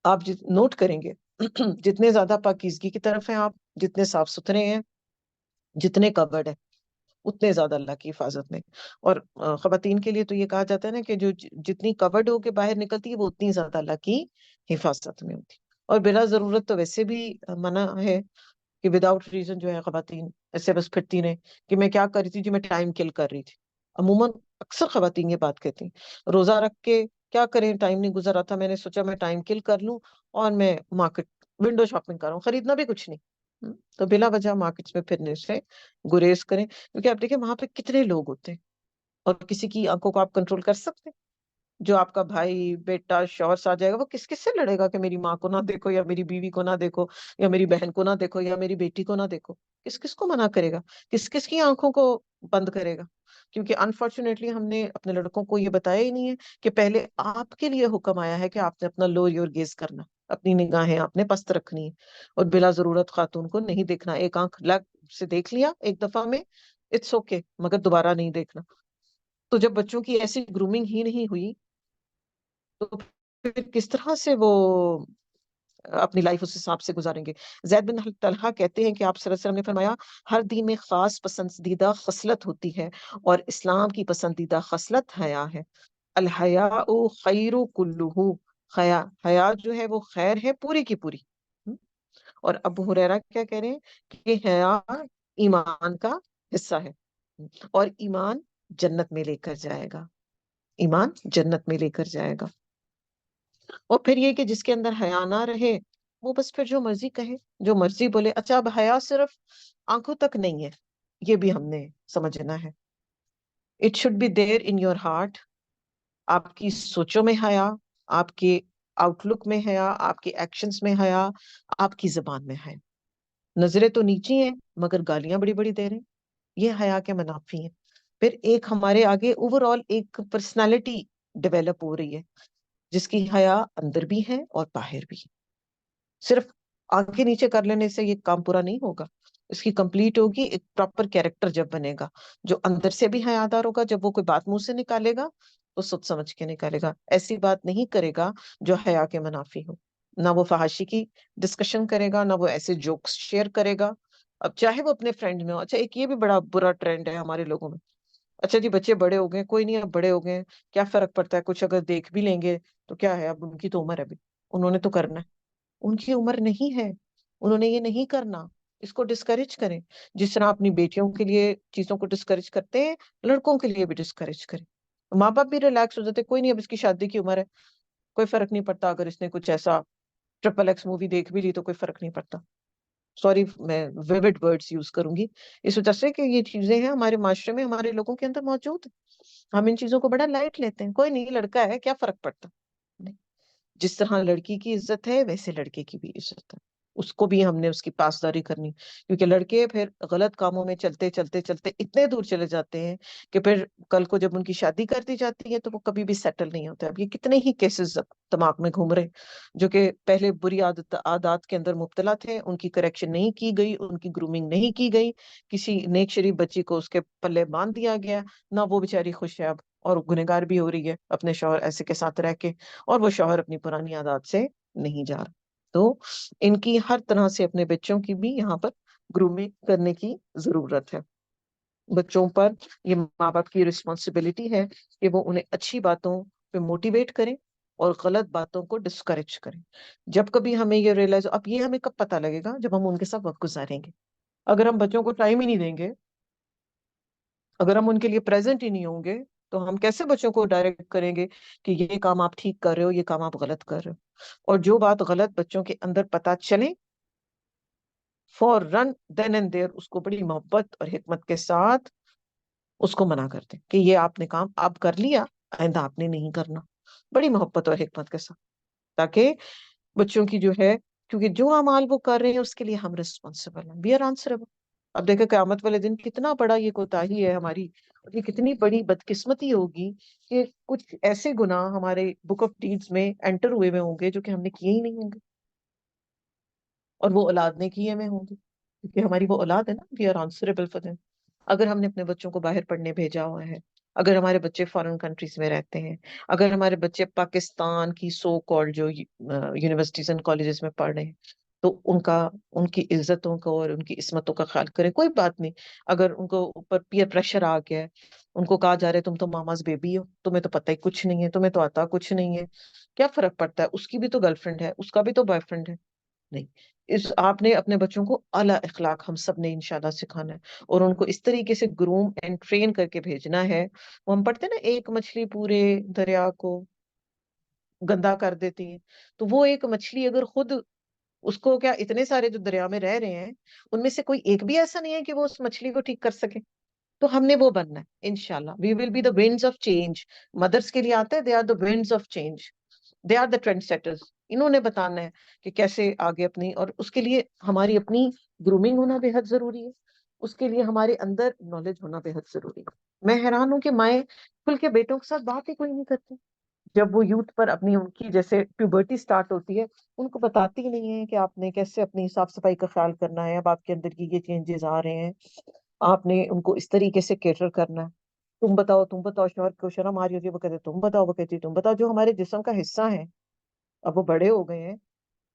آپ نوٹ کریں گے جتنے زیادہ پاکیزگی کی طرف ہیں آپ، جتنے صاف ستھرے ہیں، جتنے کورڈ ہیں، اتنے زیادہ اللہ کی حفاظت میں. اور خواتین کے لیے تو یہ کہا جاتا ہے نا کہ جو جتنی کورڈ ہو کے باہر نکلتی ہے وہ اتنی زیادہ اللہ کی حفاظت میں ہوتی. اور بلا ضرورت تو ویسے بھی منع ہے کہ وداؤٹ ریزن جو ہے خواتین ایسے بس پھرتی رہیں کہ میں کیا کر رہی تھی جی، میں ٹائم کل کر رہی تھی. عموماً اکثر خواتین یہ بات کہتی ہیں، روزہ رکھ کے کیا کریں، ٹائم نہیں گزر رہا تھا، میں نے سوچا میں ٹائم کل کر لوں اور میں مارکیٹ ونڈو شاپنگ کر رہا ہوں، خریدنا بھی کچھ نہیں. تو بلا وجہ مارکیٹس میں پھرنے سے گریز کریں، کیونکہ آپ دیکھیں وہاں پہ کتنے لوگ ہوتے ہیں اور کسی کی آنکھوں کو آپ کنٹرول کر سکتے ہیں؟ جو آپ کا بھائی، بیٹا، شوہر ساتھ جائے گا وہ کس کس سے لڑے گا کہ میری ماں کو نہ دیکھو، یا میری بیوی کو نہ دیکھو، یا میری بہن کو نہ دیکھو، یا میری بیٹی کو نہ دیکھو؟ کس کس کو منع کرے گا؟ کس کس کی آنکھوں کو بند کرے گا؟ کیونکہ انفارچونیٹلی ہم نے اپنے لڑکوں کو یہ بتایا ہی نہیں ہے کہ پہلے آپ کے لیے حکم آیا ہے کہ آپ نے اپنا لو یور گیز کرنا، اپنی نگاہیں آپ نے پست رکھنی ہے، اور بلا ضرورت خاتون کو نہیں دیکھنا. ایک آنکھ لگ سے دیکھ لیا ایک دفعہ میں، اٹس اوکے، مگر دوبارہ نہیں دیکھنا. تو جب بچوں کی ایسی گرومنگ ہی نہیں ہوئی تو پھر کس طرح سے وہ اپنی لائف اس حساب سے گزاریں گے. زید بن طلحہ کہتے ہیں کہ آپ صلی اللہ علیہ وسلم نے فرمایا ہر دین میں خاص پسندیدہ خصلت ہوتی ہے اور اسلام کی پسندیدہ خصلت حیا ہے. الحیاء خیر کلہ، حیا جو ہے وہ خیر ہے پوری کی پوری. اور ابو ہریرہ کیا کہہ رہے ہیں کہ حیا ایمان کا حصہ ہے اور ایمان جنت میں لے کر جائے گا، ایمان جنت میں لے کر جائے گا. اور پھر یہ کہ جس کے اندر حیا نہ رہے وہ بس پھر جو مرضی کہے، جو مرضی بولے. اچھا اب حیا صرف آنکھوں تک نہیں ہے، یہ بھی ہم نے سمجھنا ہے. It should be there in your heart. آپ کی سوچوں میں حیا، آپ کے آؤٹ لک میں حیا، آپ کے ایکشنز میں حیا، آپ کی زبان میں حیا. نظریں تو نیچی ہیں مگر گالیاں بڑی بڑی دے رہے ہیں، یہ حیا کے منافی ہیں. پھر ایک ہمارے آگے اوور آل ایک پرسنالٹی ڈیولپ ہو رہی ہے جس کی حیا اندر بھی ہے اور باہر بھی. صرف آنکھیں نیچے کر لینے سے یہ کام پورا نہیں ہوگا، اس کی کمپلیٹ ہوگی ایک پراپر کیریکٹر جب بنے گا جو اندر سے بھی حیادار ہوگا. جب وہ کوئی بات منہ سے نکالے گا تو سوچ سمجھ کے نکالے گا، ایسی بات نہیں کرے گا جو حیا کے منافی ہو. نہ وہ فحاشی کی ڈسکشن کرے گا، نہ وہ ایسے جوکس شیئر کرے گا، اب چاہے وہ اپنے فرینڈ میں ہو. اچھا ایک یہ بھی بڑا برا ٹرینڈ ہے ہمارے لوگوں میں. اچھا جی بچے بڑے ہو گئے، کوئی نہیں اب بڑے ہو گئے کیا فرق پڑتا ہے، کچھ اگر دیکھ بھی لیں گے تو کیا ہے، اب ان کی تو عمر ہے، ابھی انہوں نے تو کرنا ہے. ان کی عمر نہیں ہے، انہوں نے یہ نہیں کرنا. اس کو ڈسکریج کریں جس طرح اپنی بیٹیوں کے لیے چیزوں کو ڈسکریج کرتے ہیں، لڑکوں کے لیے بھی ڈسکریج کریں. ماں باپ بھی ریلیکس ہو جاتے، کوئی نہیں اب اس کی شادی کی عمر ہے، کوئی فرق نہیں پڑتا اگر اس نے کچھ ایسا ٹرپل ایکس مووی دیکھ بھی لی تو کوئی فرق نہیں پڑتا. سوری میں ویوڈ ورڈز یوز کروں گی اس وجہ سے کہ یہ چیزیں ہیں ہمارے معاشرے میں، ہمارے لوگوں کے اندر موجود ہیں. ہم ان چیزوں کو بڑا لائٹ لیتے ہیں، کوئی نہیں لڑکا ہے کیا فرق پڑتا. نہیں، جس طرح لڑکی کی عزت ہے ویسے لڑکے کی بھی عزت ہے، اس کو بھی ہم نے اس کی پاسداری کرنی. کیونکہ لڑکے پھر غلط کاموں میں چلتے چلتے چلتے اتنے دور چلے جاتے ہیں کہ پھر کل کو جب ان کی شادی کر دی جاتی ہے تو وہ کبھی بھی سیٹل نہیں ہوتے. اب یہ کتنے ہی کیسز دماغ میں گھوم رہے جو کہ پہلے بری عادات کے اندر مبتلا تھے، ان کی کریکشن نہیں کی گئی، ان کی گرومنگ نہیں کی گئی، کسی نیک شریف بچی کو اس کے پلے باندھ دیا گیا، نہ وہ بیچاری خوش ہے اب، اور گنہگار بھی ہو رہی ہے اپنے شوہر ایسے کے ساتھ رہ کے، اور وہ شوہر اپنی پرانی عادات سے نہیں جا رہا. تو ان کی ہر طرح سے اپنے بچوں کی بھی یہاں پر گرومنگ کرنے کی ضرورت ہے. بچوں پر یہ ماں باپ کی رسپانسبلٹی ہے کہ وہ انہیں اچھی باتوں پہ موٹیویٹ کریں اور غلط باتوں کو ڈسکریج کریں. جب کبھی ہمیں یہ ریئلائز، اب یہ ہمیں کب پتہ لگے گا جب ہم ان کے ساتھ وقت گزاریں گے. اگر ہم بچوں کو ٹائم ہی نہیں دیں گے، اگر ہم ان کے لیے پریزنٹ ہی نہیں ہوں گے تو ہم کیسے بچوں کو ڈائریکٹ کریں گے کہ یہ کام آپ ٹھیک کر رہے ہو، یہ کام آپ غلط کر رہے ہو. اور جو بات غلط بچوں کے اندر پتہ چلے فوراً دین اینڈ دیر اس کو بڑی محبت اور حکمت کے ساتھ اس کو منع کر دیں کہ یہ آپ نے کام آپ کر لیا، آئندہ آپ نے نہیں کرنا، بڑی محبت اور حکمت کے ساتھ. تاکہ بچوں کی جو ہے، کیونکہ جو اعمال وہ کر رہے ہیں اس کے لیے ہم ریسپانسبل ہیں، وی آر آنسربل. اب دیکھیں قیامت والے دن کتنا بڑا یہ کوتاہی ہے ہماری، اور یہ کتنی بڑی بدقسمتی ہوگی کہ کچھ ایسے گناہ ہمارے بک آف ڈیڈز میں انٹر ہوئے ہوئے ہوں گے جو کہ ہم نے کیے ہی نہیں ہوں گے، اور وہ اولاد نے کیے ہوئے ہوں گے، کیونکہ ہماری وہ اولاد ہے نا، we are answerable for them. اگر ہم نے اپنے بچوں کو باہر پڑھنے بھیجا ہوا ہے، اگر ہمارے بچے فارن کنٹریز میں رہتے ہیں، اگر ہمارے بچے پاکستان کی سو کالڈ جو یونیورسٹیز اینڈ کالجز میں پڑھ رہے ہیں، تو ان کی عزتوں کا اور ان کی عصمتوں کا خیال کریں. کوئی بات نہیں اگر ان کو اوپر پیئر پریشر آ گیا ہے، ان کو کہا جا رہا ہے تم تو ماماز بیبی ہو، تمہیں تو پتہ ہی کچھ نہیں ہے، تمہیں تو آتا کچھ نہیں ہے، کیا فرق پڑتا ہے، اس کی بھی تو گرل فرینڈ ہے، اس کا بھی تو بوائے فرینڈ ہے. نہیں، آپ نے اپنے بچوں کو اعلیٰ اخلاق ہم سب نے انشاءاللہ سکھانا ہے، اور ان کو اس طریقے سے گروم اینڈ ٹرین کر کے بھیجنا ہے. وہ ہم پڑھتے ہیں نا ایک مچھلی پورے دریا کو گندا کر دیتی ہے، تو وہ ایک مچھلی اگر خود اس کو کیا اتنے سارے جو دریا میں رہ رہے ہیں ان میں سے کوئی ایک بھی ایسا نہیں ہے کہ وہ اس مچھلی کو ٹھیک کر سکے. تو ہم نے وہ بننا ہے انشاءاللہ. We will be the winds of change. مدرس کے لیے آتا ہے they are the winds of change, they are the trend setters. انہوں نے بتانا ہے کہ کیسے آگے اپنی، اور اس کے لیے ہماری اپنی گرومنگ ہونا بے حد ضروری ہے، اس کے لیے ہمارے اندر نالج ہونا بے حد ضروری ہے. میں حیران ہوں کہ مائیں کھل کے بیٹوں کے ساتھ بات ہی کوئی نہیں کرتی. جب وہ یوتھ پر اپنی ان کی جیسے پیوبرٹی سٹارٹ ہوتی ہے، ان کو بتاتی ہی نہیں ہے کہ آپ نے کیسے اپنی صاف صفائی کا خیال کرنا ہے، اب آپ کے اندر کی یہ چینجز آ رہے ہیں، آپ نے ان کو اس طریقے سے کیٹر کرنا ہے. تم بتاؤ تم بتاؤ، شوہر کو شرم آ رہی ہوتی ہے وہ کہتے تم بتاؤ، وہ کہتی تم بتاؤ. جو ہمارے جسم کا حصہ ہے اب وہ بڑے ہو گئے ہیں،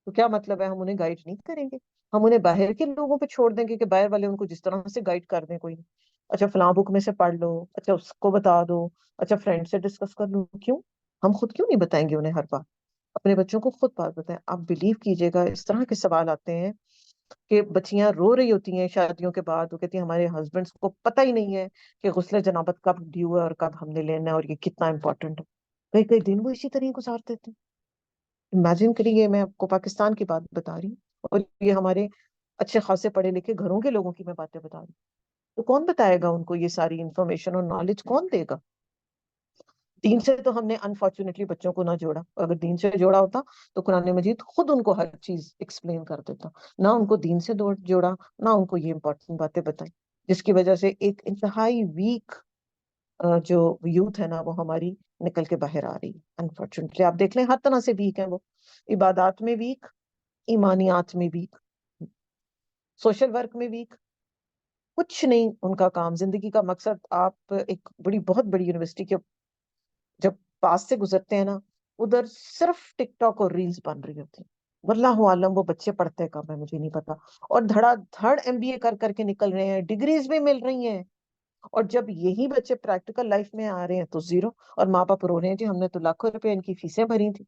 تو کیا مطلب ہے ہم انہیں گائیڈ نہیں کریں گے؟ ہم انہیں باہر کے لوگوں پہ چھوڑ دیں گے کہ باہر والے ان کو جس طرح سے گائیڈ کر دیں کوئی نہیں؟ اچھا فلاں بک میں سے پڑھ لو، اچھا اس کو بتا دو، اچھا فرینڈ سے ڈسکس کر لو. کیوں ہم خود کیوں نہیں بتائیں گے انہیں ہر بات؟ اپنے بچوں کو خود بات بتائیں. آپ بلیو کیجیے گا اس طرح کے سوال آتے ہیں کہ بچیاں رو رہی ہوتی ہیں شادیوں کے بعد، وہ کہتی ہیں ہمارے ہسبینڈس کو پتہ ہی نہیں ہے کہ غسل جنابت کب ڈیو ہے اور کب ہم نے لینا ہے اور یہ کتنا امپورٹنٹ ہے. کئی کئی دن وہ اسی طرح گزار دیتے ہیں. امیجن کریے، میں آپ کو پاکستان کی بات بتا رہی ہوں اور یہ ہمارے اچھے خاصے پڑھے لکھے گھروں کے لوگوں کی میں باتیں بتا رہی ہوں. تو کون بتائے گا ان کو یہ ساری انفارمیشن اور نالج کون دے گا؟ دین سے تو ہم نے انفارچونیٹلی بچوں کو نہ جوڑا. اگر دین سے جوڑا ہوتا تو قرآن مجید خود ان کو ہر چیز ایکسپلین کر دیتا. نہ ان کو دین سے جوڑا، نہ ان کو یہ امپورٹنٹ باتیں بتائیں، جس کی وجہ سے ایک انتہائی ویک جو یوتھ ہے نا وہ ہماری نکل کے باہر آ رہی ہے. انفارچونیٹلی آپ دیکھ لیں ہر طرح سے ویک ہے وہ. عبادات میں ویک، ایمانیات میں ویک، سوشل ورک میں ویک. کچھ نہیں ان کا کام. زندگی کا مقصد آپ ایک بہت بڑی یونیورسٹی کے جب پاس سے گزرتے ہیں نا، ادھر صرف ٹک ٹاک اور ریلز بن رہی ہوتی ہیں. واللہ عالم وہ بچے پڑھتے کب ہے مجھے نہیں پتا. اور دھڑا دھڑ MBA کر کر کے نکل رہے ہیں، ڈگریز بھی مل رہی ہیں. اور جب یہی بچے پریکٹیکل لائف میں آ رہے ہیں تو زیرو. اور ماں باپ رو رہے ہیں جی ہم نے تو لاکھوں روپے ان کی فیسیں بھری تھی.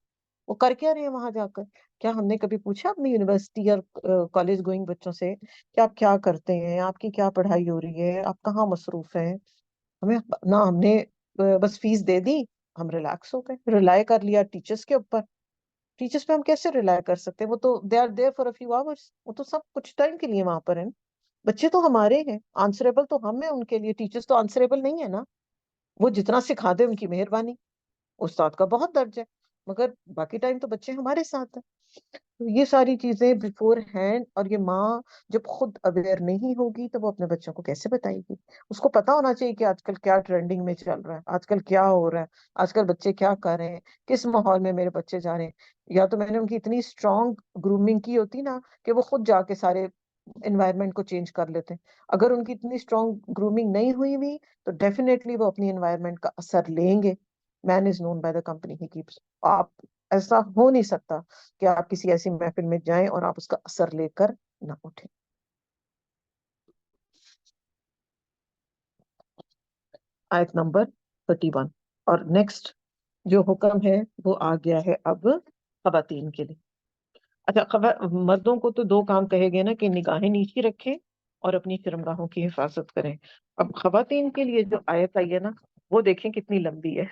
وہ کر کیا رہے ہیں وہاں جا کر؟ کیا ہم نے کبھی پوچھا اپنی یونیورسٹی اور کالج گوئنگ بچوں سے کہ آپ کیا کرتے ہیں، آپ کی کیا پڑھائی ہو رہی ہے، آپ کہاں مصروف ہیں؟ ہمیں نہ ہم نے بس فیس دے دی، ہم ریلیکس ہو گئے، ریلائی کر لیا ٹیچرز کے اوپر. ٹیچرز پہ ہم کیسے ریلائی کر سکتے ہیں؟ وہ تو they are there for a few hours, وہ تو سب کچھ ٹائم کے لیے وہاں پر ہیں. بچے تو ہمارے ہیں، آنسریبل تو ہم ہیں ان کے لیے. ٹیچرز تو آنسریبل نہیں ہے نا. وہ جتنا سکھا دے ان کی مہربانی، استاد کا بہت درج ہے، مگر باقی ٹائم تو بچے ہمارے ساتھ ہیں. تو یہ ساری چیزیں بیفور ہینڈ. اور یہ ماں جب خود اویئر نہیں ہوگی تو وہ اپنے بچوں کو کیسے بتائے گی؟ اس کو پتا ہونا چاہیے کہ آج کل کیا ٹرینڈنگ میں چل رہا ہے، آج کل کیا ہو رہا ہے، آج کل بچے کیا کر رہے ہیں، کس ماحول میں میرے بچے جا رہے ہیں. یا تو میں نے ان کی اتنی اسٹرانگ گرومنگ کی ہوتی نا کہ وہ خود جا کے سارے انوائرمنٹ کو چینج کر لیتے ہیں. اگر ان کی اتنی اسٹرانگ گرومنگ نہیں ہوئی ہوئی تو ڈیفینیٹلی وہ اپنی انوائرمنٹ کا اثر لیں گے. Man is known by the company he keeps. آپ ایسا ہو نہیں سکتا کہ آپ کسی ایسی محفل میں جائیں اور آپ اس کا اثر لے کر نہ اٹھیں. آیت نمبر 31. اور نیکسٹ جو حکم ہے وہ آ گیا ہے اب خواتین کے لیے. اچھا مردوں کو تو دو کام کہے گئے نا کہ نگاہیں نیچی رکھیں اور اپنی شرمگاہوں کی حفاظت کریں. اب خواتین کے لیے جو آیت آئی ہے نا وہ دیکھیں کتنی لمبی ہے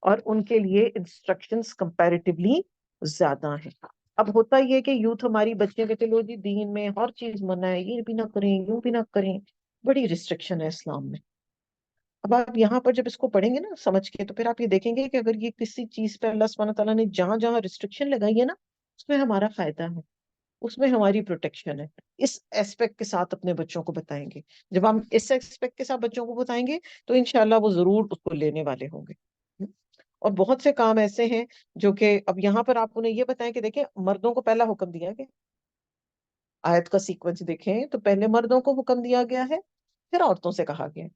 اور ان کے لیے انسٹرکشنز کمپیریٹیولی زیادہ ہیں. اب ہوتا یہ کہ یوتھ ہماری بچے کہتے لو جی دین میں ہر چیز منع ہے، یہ بھی نہ کریں یوں بھی نہ کریں. بڑی ریسٹرکشن ہے اسلام میں. اب آپ یہاں پر جب اس کو پڑھیں گے نا سمجھ کے تو پھر آپ یہ دیکھیں گے کہ اگر یہ کسی چیز پہ اللہ سبحانہ تعالیٰ نے جہاں جہاں ریسٹرکشن لگائی ہے نا اس میں ہمارا فائدہ ہے، اس میں ہماری پروٹیکشن ہے. اس ایسپیکٹ کے ساتھ اپنے بچوں کو بتائیں گے. جب ہم اس ایسپیکٹ کے ساتھ بچوں کو بتائیں گے تو انشاءاللہ وہ ضرور اس کو لینے والے ہوں گے. اور بہت سے کام ایسے ہیں جو کہ اب یہاں پر آپ انہیں یہ بتائیں کہ دیکھیں مردوں کو پہلا حکم دیا گیا. آیت کا سیکوینس دیکھیں تو پہلے مردوں کو حکم دیا گیا ہے، پھر عورتوں سے کہا گیا.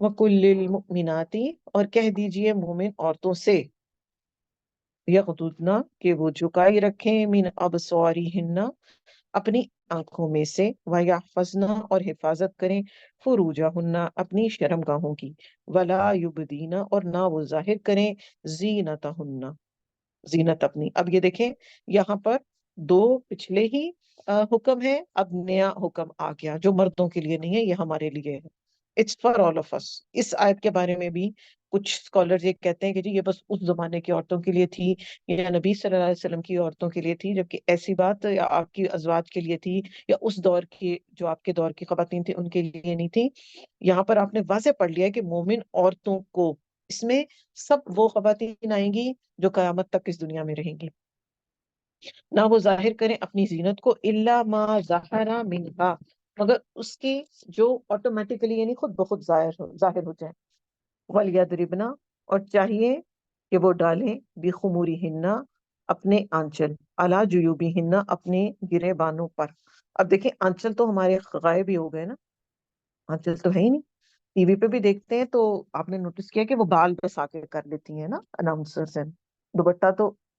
وَقُلْ لِلْمُؤْمِنَاتِ اور کہہ دیجئے مومن عورتوں سے یغضضن کہ وہ جھکائی رکھیں من ابصارہن اپنی آنکھوں میں سے، وَيَحْفَظْنَ اور حفاظت کریں فروجہن اپنی شرمگاہوں کی، وَلَا يُبْدِينَ اور نہ وہ ظاہر کریں زینتہن زینت اپنی. اب یہ دیکھیں یہاں پر دو پچھلے ہی حکم ہے، اب نیا حکم آ گیا جو مردوں کے لیے نہیں ہے، یہ ہمارے لیے ہے. اٹس فار آل آف اس. اس آیت کے بارے میں بھی کچھ اسکالر یہ کہتے ہیں کہ جی یہ بس اس زمانے کی عورتوں کے لیے تھی یا نبی صلی اللہ علیہ وسلم کی عورتوں کے لیے تھی، جبکہ ایسی بات یا آپ کی ازواج کے لیے تھی یا اس دور کی جو آپ کے دور کی خواتین تھیں ان کے لیے نہیں تھی. یہاں پر آپ نے واضح پڑھ لیا ہے کہ مومن عورتوں کو، اس میں سب وہ خواتین آئیں گی جو قیامت تک اس دنیا میں رہیں گی. نہ وہ ظاہر کریں اپنی زینت کو الا ما ظہر منہا مگر اس کی جو آٹومیٹیکلی یعنی خود بخود ظاہر ہو جائے. وَلْيَضْرِبْنَ اور چاہیے کہ وہ ڈالیں بِخُمُورِهِنَّ اپنے آنچل عَلَى جُيُوبِهِنَّ اپنے گرے بانوں پر. اب دیکھیں آنچل تو ہمارے غائب ہی ہو گئے نا، آنچل تو ہے ہی نہیں. ٹی وی پہ بھی دیکھتے ہیں تو آپ نے نوٹس کیا کہ وہ بال بسا کے کر لیتی ہیں نا اناؤنسرز ہیں. دوپٹہ تو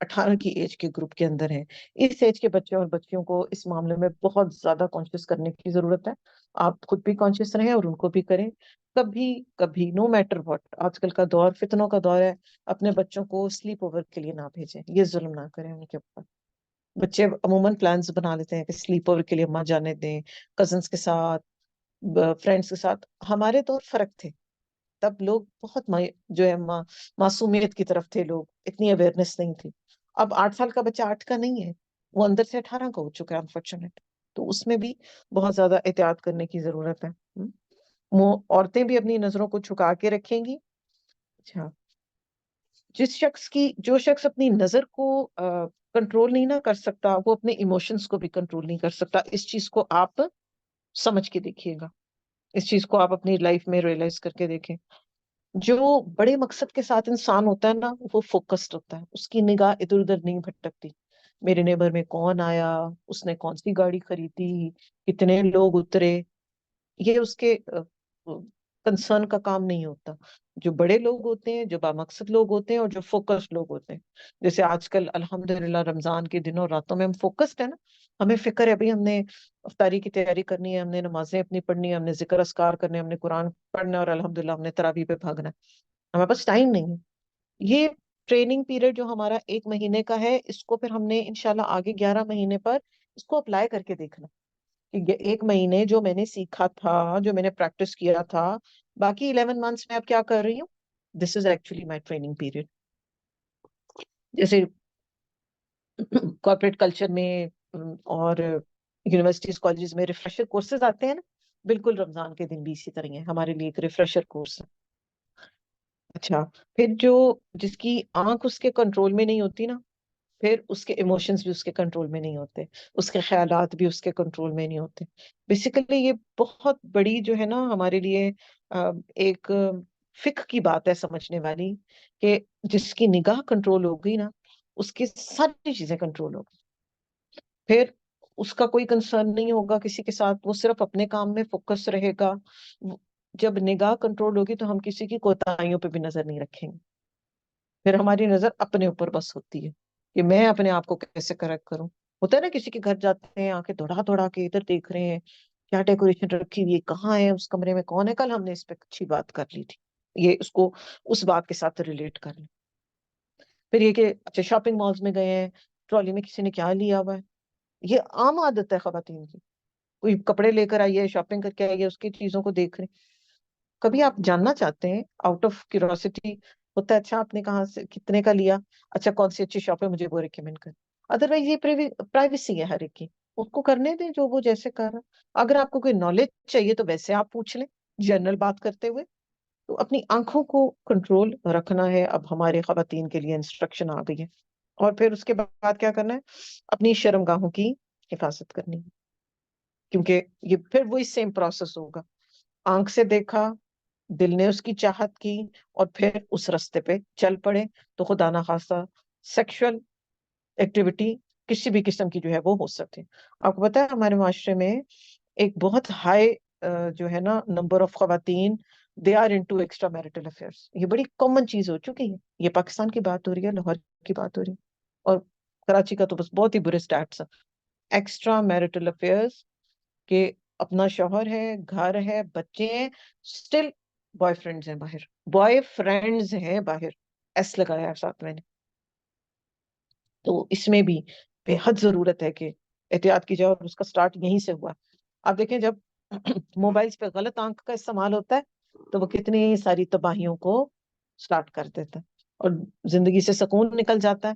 18 کی ایج کے گروپ کے اندر ہیں. اس ایج کے بچے اور بچیوں کو اس معاملے میں بہت زیادہ کانشیس کرنے کی ضرورت ہے. آپ خود بھی کانشیس رہیں اور ان کو بھی کریں. کبھی کبھی نو میٹر واٹ، آج کل کا دور فتنوں کا دور ہے، اپنے بچوں کو سلیپ اوور کے لیے نہ بھیجیں، یہ ظلم نہ کریں ان کے اوپر. بچے عموماً پلانز بنا لیتے ہیں کہ سلیپ اوور کے لیے ماں جانے دیں، کزنس کے ساتھ، فرینڈس کے ساتھ. ہمارے دور فرق تھے، تب لوگ بہت جو ہے معصومیت کی طرف تھے، لوگ اتنی اویئرنیس نہیں تھی. اب 8 سال کا بچہ 8 کا نہیں ہے، وہ اندر سے 18 کا ہو چکا ہے انفارچونیٹ. تو اس میں بھی بہت زیادہ احتیاط کرنے کی ضرورت ہے. عورتیں بھی اپنی نظروں کو چھکا کے رکھیں گی. اچھا، جو شخص اپنی نظر کو کنٹرول نہیں نہ کر سکتا، وہ اپنے ایموشنز کو بھی کنٹرول نہیں کر سکتا. اس چیز کو آپ سمجھ کے دیکھیے گا، اس چیز کو آپ اپنی لائف میں ریئلائز کر کے دیکھیں. جو بڑے مقصد کے ساتھ انسان ہوتا ہے نا، وہ فوکسڈ ہوتا ہے، اس کی نگاہ ادھر ادھر نہیں بھٹکتی. میرے نیبر میں کون آیا، اس نے کون سی گاڑی خریدی، کتنے لوگ اترے، یہ اس کے کنسرن کا کام نہیں ہوتا. جو بڑے لوگ ہوتے ہیں، جو بامقصد لوگ ہوتے ہیں، اور جو فوکسڈ لوگ ہوتے ہیں، جیسے آج کل الحمدللہ رمضان کے دنوں راتوں میں ہم فوکسڈ ہیں نا، ہمیں فکر ہے بھئی ہم نے افطاری کی تیاری کرنی ہے، ہم نے نمازیں اپنی پڑھنی ہے، ہم نے ذکر اذکار کرنے، ہم نے قرآن پڑھنا ہے، اور الحمدللہ ہم نے تراویح پہ بھاگنا ہے. ہمارے پاس ٹائم نہیں ہے. یہ ٹریننگ پیریڈ جو ہمارا 1 مہینے کا ہے، اس کو پھر ہم نے انشاءاللہ آگے 11 مہینے پر اس کو اپلائی کر کے دیکھنا کہ یہ 1 مہینے جو میں نے سیکھا تھا، جو میں نے پریکٹس کیا تھا، باقی 11 months میں اب کیا کر رہی ہوں. This is actually my training period. جیسے کارپوریٹ کلچر میں اور یونیورسٹیز کالجز میں ریفریشر کورسز آتے ہیں نا، بالکل رمضان کے دن بھی اسی طرح ہیں ہمارے لیے ایک ریفریشر کورس. اچھا، پھر جس کی آنکھ اس کے کنٹرول میں نہیں ہوتی نا، پھر اس کے ایموشنز بھی اس کے کنٹرول میں نہیں ہوتے، اس کے خیالات بھی اس کے کنٹرول میں نہیں ہوتے. بیسیکلی یہ بہت بڑی جو ہے نا ہمارے لیے ایک فقہ کی بات ہے سمجھنے والی، کہ جس کی نگاہ کنٹرول ہو گئی نا، اس کی ساری چیزیں کنٹرول ہو گئی. پھر اس کا کوئی کنسرن نہیں ہوگا کسی کے ساتھ، وہ صرف اپنے کام میں فوکس رہے گا. جب نگاہ کنٹرول ہوگی تو ہم کسی کی کوتاہیوں پہ بھی نظر نہیں رکھیں گے. پھر ہماری نظر اپنے اوپر بس ہوتی ہے کہ میں اپنے آپ کو کیسے کریکٹ کروں. ہوتا ہے نا کسی کے گھر جاتے ہیں، آنکھیں دوڑا دوڑا کے ادھر دیکھ رہے ہیں، کیا ڈیکوریشن رکھی ہوئی ہے، کہاں ہے، اس کمرے میں کون ہے. کل ہم نے اس پہ اچھی بات کر لی تھی، یہ اس کو اس بات کے ساتھ ریلیٹ کر لیں. پھر یہ کہ اچھا شاپنگ مالز میں گئے ہیں، ٹرالی میں کسی نے کیا لیا ہوا ہے. یہ عام عادت ہے خواتین کی، کوئی کپڑے لے کر آئیے، شاپنگ کر کے آئیے، اس کی چیزوں کو دیکھ رہے ہیں. کبھی آپ جاننا چاہتے ہیں آؤٹ آف کیوروسٹی، ہوتا ہے اچھا آپ نے کہاں سے کتنے کا لیا، اچھا کون سی اچھی شاپ ہے، مجھے وہ ریکمینڈ کر. ادروائز یہ پرائیویسی ہے ہر ایک کی، اس کو کرنے دیں جو وہ جیسے کر رہا. اگر آپ کو کوئی نالج چاہیے تو ویسے آپ پوچھ لیں، جنرل بات کرتے ہوئے. تو اپنی آنکھوں کو کنٹرول رکھنا ہے. اب ہمارے خواتین کے لیے انسٹرکشن آ گئی ہے. اور پھر اس کے بعد کیا کرنا ہے، اپنی شرمگاہوں کی حفاظت کرنی ہے، کیونکہ یہ پھر وہی سیم پروسیس ہوگا. آنکھ سے دیکھا، دل نے اس کی چاہت کی، اور پھر اس رستے پہ چل پڑے، تو خدا نہ خواستہ سیکشل ایکٹیویٹی کسی بھی قسم کی جو ہے وہ ہو سکتی. آپ کو پتا ہے ہمارے معاشرے میں ایک بہت ہائی جو ہے نا نمبر آف خواتین they are into extra marital affairs. یہ بڑی کامن چیز ہو چکی ہے. یہ پاکستان کی بات ہو رہی ہے، لاہور کی بات ہو رہی ہے، اور کراچی کا تو بس بہت ہی برے سٹیٹس ہیں. ایکسٹرا میرٹل افیئرس کہ اپنا شوہر ہے، گھر ہے، بچے ہیں، اسٹل بوائے فرینڈز ہیں باہر، بوائے فرینڈز ہیں باہر، ایس لگایا ہے ساتھ میں نے. تو اس میں بھی بے حد ضرورت ہے کہ احتیاط کی جائے، اور اس کا سٹارٹ یہیں سے ہوا. آپ دیکھیں جب موبائلز پہ غلط آنکھ کا استعمال ہوتا ہے تو وہ کتنی ساری تباہیوں کو سٹارٹ کر دیتا ہے، اور زندگی سے سکون نکل جاتا ہے،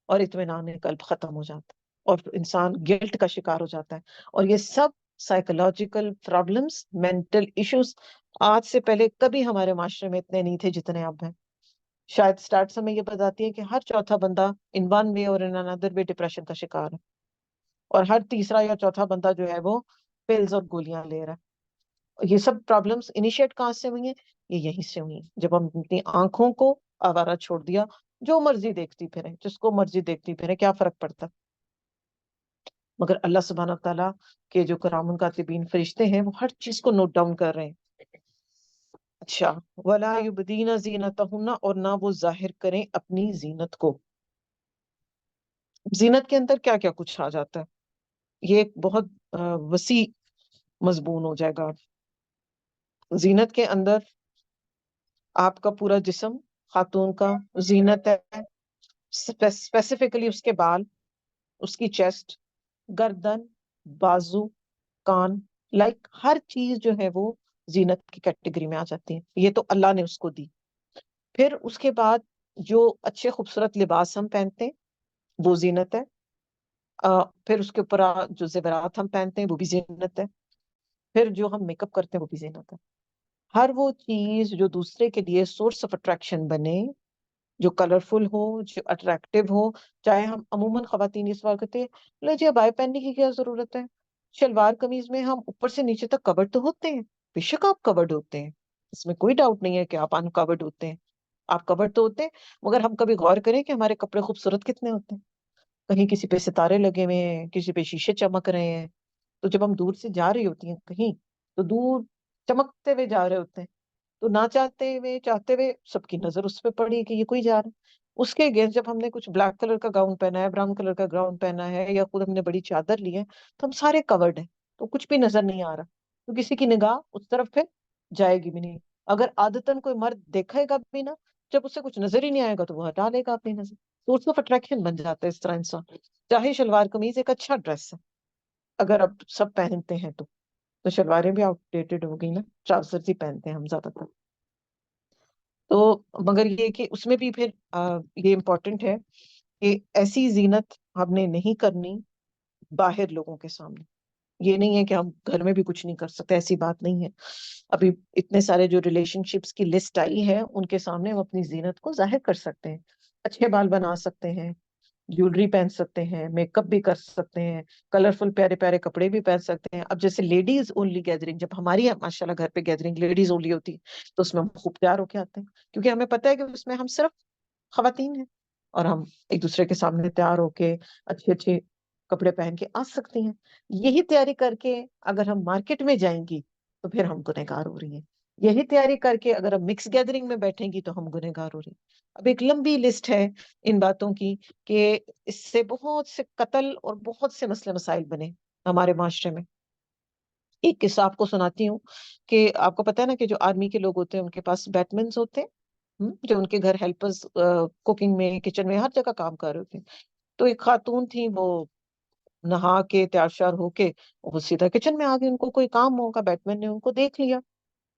اور اطمینان قلب ختم ہو جاتا ہے، اور انسان گلٹ کا شکار ہو جاتا ہے. اور یہ سب سائیکولوجیکل پرابلمس، مینٹل ایشوز آج سے پہلے کبھی ہمارے معاشرے میں اتنے نہیں تھے جتنے اب ہیں. شاید سٹارٹ سے میں یہ بتاتی ہے کہ ہر چوتھا بندہ ان ون وے اور ان انادر وے ڈپریشن کا شکار ہے، اور ہر تیسرا یا چوتھا بندہ جو ہے وہ پلز اور گولیاں لے رہا ہے. یہ سب پرابلمس انیشیٹ کہاں سے ہوئی ہیں؟ یہ یہیں سے ہوئی ہیں جب ہم اپنی آنکھوں کو آوارہ چھوڑ دیا. جو مرضی دیکھتی پھرے، جس کو مرضی دیکھتی پھرے، کیا فرق پڑتا. مگر اللہ سبحانہ تعالیٰ کے جو کرام کاتبین فرشتے ہیں وہ ہر چیز کو نوٹ ڈاؤن کر رہے ہیں. اچھا، وَلَا يُبْدِينَ زِينَتَهُنَّ، اور نہ وہ ظاہر کریں اپنی زینت کو. زینت کے اندر کیا کیا کچھ آ جاتا ہے، یہ ایک بہت وسیع مضمون ہو جائے گا. زینت کے اندر آپ کا پورا جسم خاتون کا زینت ہے. اسپیسیفکلی اس کے بال، اس کی چیسٹ، گردن، بازو، کان، لائک ہر چیز جو ہے وہ زینت کی کیٹیگری میں آ جاتی ہے. یہ تو اللہ نے اس کو دی. پھر اس کے بعد جو اچھے خوبصورت لباس ہم پہنتے ہیں وہ زینت ہے. پھر اس کے اوپر جو زیورات ہم پہنتے ہیں وہ بھی زینت ہے. پھر جو ہم میک اپ کرتے ہیں وہ بھی زینت ہے. ہر وہ چیز جو دوسرے کے لیے سورس آف اٹریکشن بنے، جو کلرفل ہو، جو اٹریکٹیو ہو. چاہے ہم عموماً خواتین اس بات کہتے ہیں لو جی اب آئے پہننے کی کیا ضرورت ہے، شلوار قمیض میں ہم اوپر سے نیچے تک کورڈ تو ہوتے ہیں. بے شک آپ کورڈ ہوتے ہیں، اس میں کوئی ڈاؤٹ نہیں ہے کہ آپ ان کورڈ ہوتے ہیں، آپ کورڈ تو ہوتے ہیں. مگر ہم کبھی غور کریں کہ ہمارے کپڑے خوبصورت کتنے ہوتے ہیں. کہیں کسی پہ ستارے لگے ہوئے ہیں، کسی پہ شیشے چمک رہے ہیں. تو جب ہم دور سے جا رہی ہوتی ہیں کہیں، تو دور چمکتے ہوئے جا رہے ہوتے ہیں، تو نہ چاہتے ہوئے سب کی نظر اس پہ پڑی کہ یہ کوئی جا رہا ہے. اس کے اگینسٹ جب ہم نے کچھ بلیک کلر کا گاؤن پہنا ہے، براؤن کلر کا گاؤن پہنا ہے، یا خود ہم نے بڑی چادر لی ہے، تو ہم سارے کورڈ ہیں، تو کچھ بھی نظر نہیں آ رہا. تو کسی کی نگاہ اس طرف پھر جائے گی بھی نہیں. اگر عادتاً کوئی مرد دیکھے گا بھی نا، جب اسے کچھ نظر ہی نہیں آئے گا تو وہ ہٹا لے گا اپنی نظر. سورس آف اٹریکشن بن جاتا ہے اس طرح انسان. چاہے شلوار قمیض ایک اچھا ڈریس ہے، اگر اب سب پہنتے ہیں تو شلواریں بھی آؤٹ ڈیٹڈ ہو گئی نا، ٹراؤزر ہی پہنتے ہیں ہم زیادہ تر. تو مگر یہ کہ اس میں بھی پھر یہ امپورٹنٹ ہے کہ ایسی زینت ہم نے نہیں کرنی باہر لوگوں کے سامنے. یہ نہیں ہے کہ ہم گھر میں بھی کچھ نہیں کر سکتے، ایسی بات نہیں ہے. ابھی اتنے سارے جو ریلیشن شپس کی لسٹ آئی ہے ان کے سامنے ہم اپنی زینت کو ظاہر کر سکتے ہیں. اچھے بال بنا سکتے ہیں، جیولری پہن سکتے ہیں، میک اپ بھی کر سکتے ہیں، کلرفل پیارے پیارے کپڑے بھی پہن سکتے ہیں. اب جیسے لیڈیز اونلی گیدرنگ، جب ہماری ماشاء اللہ گھر پہ گیدرنگ لیڈیز اونلی ہوتی ہے تو اس میں ہم خوب تیار ہو کے آتے ہیں، کیونکہ ہمیں پتہ ہے کہ اس میں ہم صرف خواتین ہیں، اور ہم ایک دوسرے کے سامنے تیار ہو کے اچھے اچھے کپڑے پہن کے آ سکتی ہیں. یہی تیاری کر کے اگر ہم مارکیٹ میں جائیں گی تو پھر ہم گنہگار ہو رہی ہیں. یہی تیاری کر کے اگر ہم مکس گیدرنگ میں بیٹھیں گی تو ہم گنہگار ہو رہی ہیں. اب ایک لمبی لسٹ ہے ان باتوں کی کہ اس سے بہت سے قتل اور بہت سے مسئلے مسائل بنے ہمارے معاشرے میں. ایک قصہ آپ کو سناتی ہوں کہ آپ کو پتا ہے نا کہ جو آرمی کے لوگ ہوتے ہیں ان کے پاس بیٹمنز ہوتے ہیں، جو ان کے گھر ہیلپرز کوکنگ میں، کچن میں، ہر جگہ کام کر رہے ہوتے ہیں. تو ایک خاتون تھی، وہ نہا کے تیار شیار ہو کے وہ سیدھا کچن میں آ گئی. ان کو کوئی کام ہوگا، بیٹمین نے ان کو دیکھ لیا،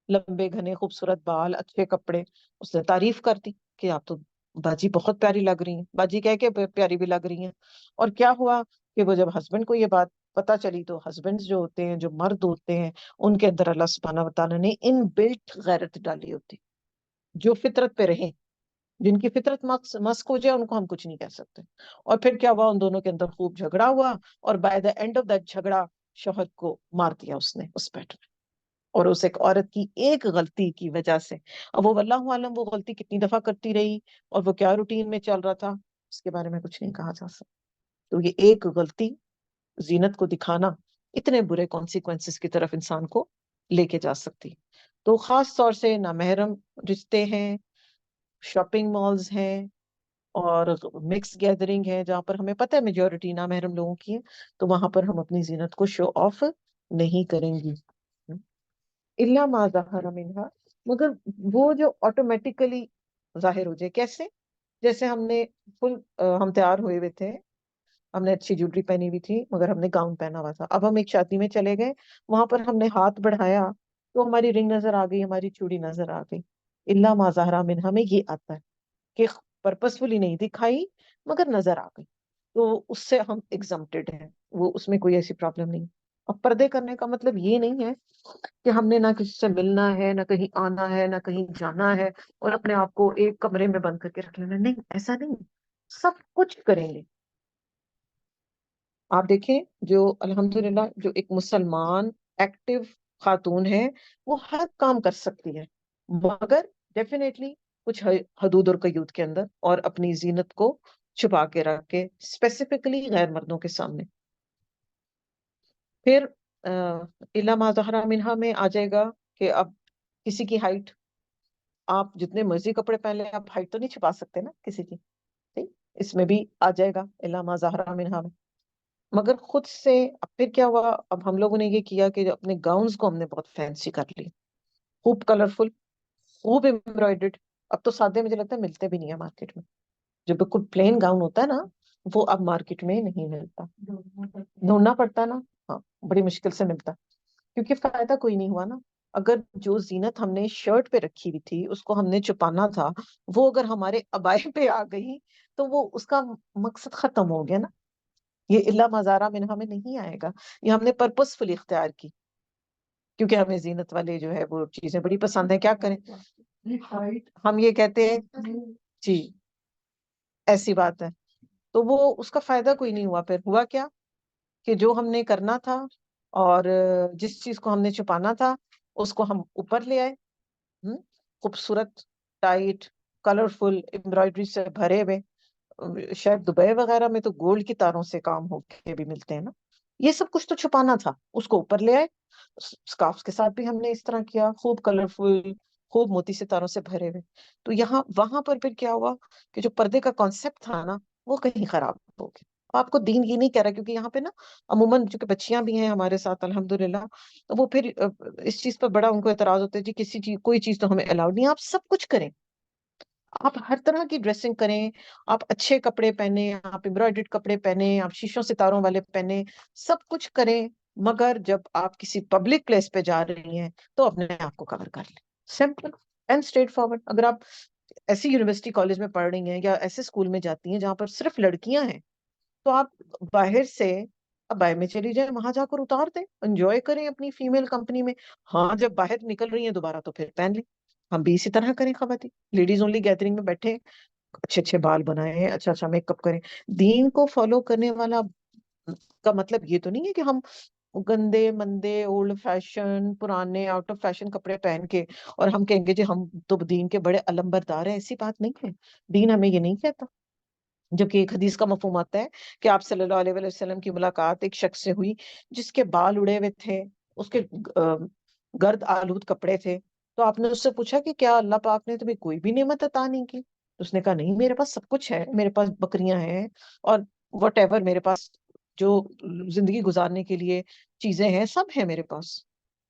لمبے گھنے خوبصورت بال، اچھے کپڑے. اس نے تعریف کر دی کہ آپ تو باجی بہت پیاری لگ رہی ہیں. باجی کہہ کے پیاری بھی لگ رہی ہیں. اور کیا ہوا کہ وہ جب ہسبینڈ کو یہ بات پتا چلی تو ہسبینڈ جو ہوتے ہیں، جو مرد ہوتے ہیں، ان کے اندر اللہ سبحانہ و تعالیٰ نے ان بلٹ غیرت ڈالی ہوتی، جو فطرت پہ رہیں. جن کی فطرت مسک ہو جائے ان کو ہم کچھ نہیں کہہ سکتے. اور پھر کیا ہوا، ان دونوں کے اندر خوب جھگڑا ہوا، اور by the and of that جھگڑا شوہر کو مار دیا اس نے اس بیڈ میں. اور اس ایک عورت کی ایک غلطی کی وجہ سے. اب وہ واللہ عالم وہ غلطی کتنی دفعہ کرتی رہی اور وہ کیا روٹین میں چل رہا تھا، اس کے بارے میں کچھ نہیں کہا جا سکتا. تو یہ ایک غلطی، زینت کو دکھانا، اتنے برے کانسیکوینسز کی طرف انسان کو لے کے جا سکتی. تو خاص طور سے نامحرم رشتے ہیں، شاپنگ مالز ہیں، اور مکس گیدرنگ ہے جہاں پر ہمیں پتہ ہے میجورٹی نامحرم لوگوں کی ہے، تو وہاں پر ہم اپنی زینت کو شو آف نہیں کریں گی. الا ما ظہر منہا، مگر وہ جو آٹومیٹیکلی ظاہر ہو جائے. کیسے؟ جیسے ہم نے فل ہم تیار ہوئے ہوئے تھے، ہم نے اچھی جولری پہنی ہوئی تھی مگر ہم نے گاؤن پہنا ہوا تھا. اب ہم ایک شادی میں چلے گئے، وہاں پر ہم نے ہاتھ بڑھایا تو ہماری رنگ نظر آ گئی، ہماری چوڑی نظر آ گئی. الا ما ظہر منہا میں یہ آتا ہے کہ پرپسفلی نہیں دکھائی مگر نظر آ گئی، تو اس سے ہم ایگزمپٹڈ ہیں، وہ اس میں کوئی ایسی پرابلم نہیں. اب پردے کرنے کا مطلب یہ نہیں ہے کہ ہم نے نہ کسی سے ملنا ہے، نہ کہیں آنا ہے، نہ کہیں جانا ہے، اور اپنے آپ کو ایک کمرے میں بند کر کے رکھ لینا. نہیں، ایسا نہیں. سب کچھ کریں گے. آپ دیکھیں جو الحمدللہ جو ایک مسلمان ایکٹیو خاتون ہے وہ ہر کام کر سکتی ہے، مگر ڈیفینیٹلی کچھ حدود اور قیود کے اندر، اور اپنی زینت کو چھپا کے رکھ کے، اسپیسیفکلی غیر مردوں کے سامنے. پھر الا ما ظہر منہا میں آ جائے گا کہ اب کسی کی ہائٹ، آپ جتنے مرضی کپڑے پہن لیں، آپ ہائٹ تو نہیں چھپا سکتے نا کسی کی. ٹھیک؟ اس میں بھی آ جائے گا الا ما ظہر منہا میں. مگر خود سے اب پھر کیا ہوا، اب ہم لوگوں نے یہ کیا کہ اپنے گاؤنز کو ہم نے بہت فینسی کر لی، خوب کلرفل، خوب امبرائڈرڈ. اب تو سادے مجھے لگتا ہے ملتے بھی نہیں ہے مارکیٹ میں. جو بالکل پلین گاؤن ہوتا ہے نا، وہ اب مارکیٹ میں نہیں ملتا، ڈھونڈنا پڑتا ہے نا. ہاں، بڑی مشکل سے ملتا، کیونکہ فائدہ کوئی نہیں ہوا نا. اگر جو زینت ہم نے شرٹ پہ رکھی ہوئی تھی اس کو ہم نے چھپانا تھا، وہ اگر ہمارے ابائے پہ آ گئی تو وہ اس کا مقصد ختم ہو گیا نا. یہ الا مزارہ منہا میں نہیں آئے گا. یہ ہم نے پرپسفلی اختیار کی، کیونکہ ہمیں زینت والے جو ہے وہ چیزیں بڑی پسند ہیں. کیا کریں، ہم یہ کہتے ہیں جی ایسی بات ہے. تو وہ اس کا فائدہ کوئی نہیں ہوا. پھر ہوا کیا کہ جو ہم نے کرنا تھا اور جس چیز کو ہم نے چھپانا تھا اس کو ہم اوپر لے آئے. خوبصورت، ٹائٹ، کلرفل، امبرائڈری سے بھرے ہوئے. شاید دبئی وغیرہ میں تو گولڈ کی تاروں سے کام ہو کے بھی ملتے ہیں نا. یہ سب کچھ تو چھپانا تھا، اس کو اوپر لے آئے. سکارف کے ساتھ بھی ہم نے اس طرح کیا، خوب کلرفل، خوب موتی ستاروں سے بھرے ہوئے. تو یہاں وہاں پر پھر کیا ہوا کہ جو پردے کا کانسیپٹ تھا نا وہ کہیں خراب ہو گیا. آپ کو دین یہ نہیں کہہ رہا، کیونکہ یہاں پہ نا عموماً چونکہ بچیاں بھی ہیں ہمارے ساتھ الحمدللہ، تو وہ پھر اس چیز پر بڑا ان کو اعتراض ہوتا ہے، جی کسی چیز کوئی چیز تو ہمیں الاؤڈ نہیں. آپ سب کچھ کریں، آپ ہر طرح کی ڈریسنگ کریں، آپ اچھے کپڑے پہنیں، آپ امبرائڈرڈ کپڑے پہنیں، آپ شیشوں ستاروں والے پہنیں، سب کچھ کریں. مگر جب آپ کسی پبلک پلیس پہ جا رہی ہیں تو اپنے آپ کو کور کر لیں. Simple and straight forward. اگر آپ ایسی یونیورسٹی کالج میں پڑھ رہی ہیں یا ایسے اسکول میں جاتی ہیں جہاں پر صرف لڑکیاں ہیں، تو آپ باہر سے ابائی میں چلی جائیں، وہاں جا کر اتار دیں، انجوائے کریں اپنی فیمیل کمپنی میں. ہاں جب باہر نکل رہی ہیں دوبارہ تو پھر پہن لیں. ہم بھی اسی طرح کریں. خواتین لیڈیز اونلی گیدرنگ میں بیٹھے، اچھے اچھے بال بنائے، اچھا اچھا میک اپ کریں. دین کو فالو کرنے والا کا مطلب یہ تو نہیں ہے کہ ہم گندے مندے اولڈ فیشن پرانے آؤٹ آف فیشن کپڑے پہن کے اور ہم کہیں گے جی ہم تو دین کے بڑے علمبردار ہیں. ایسی بات نہیں ہے، دین ہمیں یہ نہیں کہتا. جبکہ ایک حدیث کا مفہوم آتا ہے کہ آپ صلی اللہ علیہ وسلم کی ملاقات ایک شخص سے ہوئی جس کے بال اڑے ہوئے تھے، اس کے گرد آلود کپڑے تھے. تو آپ نے اس سے پوچھا کہ کیا اللہ پاک نے تمہیں کوئی بھی نعمت عطا نہیں کی؟ اس نے کہا نہیں، میرے پاس سب کچھ ہے، میرے پاس بکریاں ہیں اور وٹ ایور، میرے پاس جو زندگی گزارنے کے لیے چیزیں ہیں سب ہیں میرے پاس.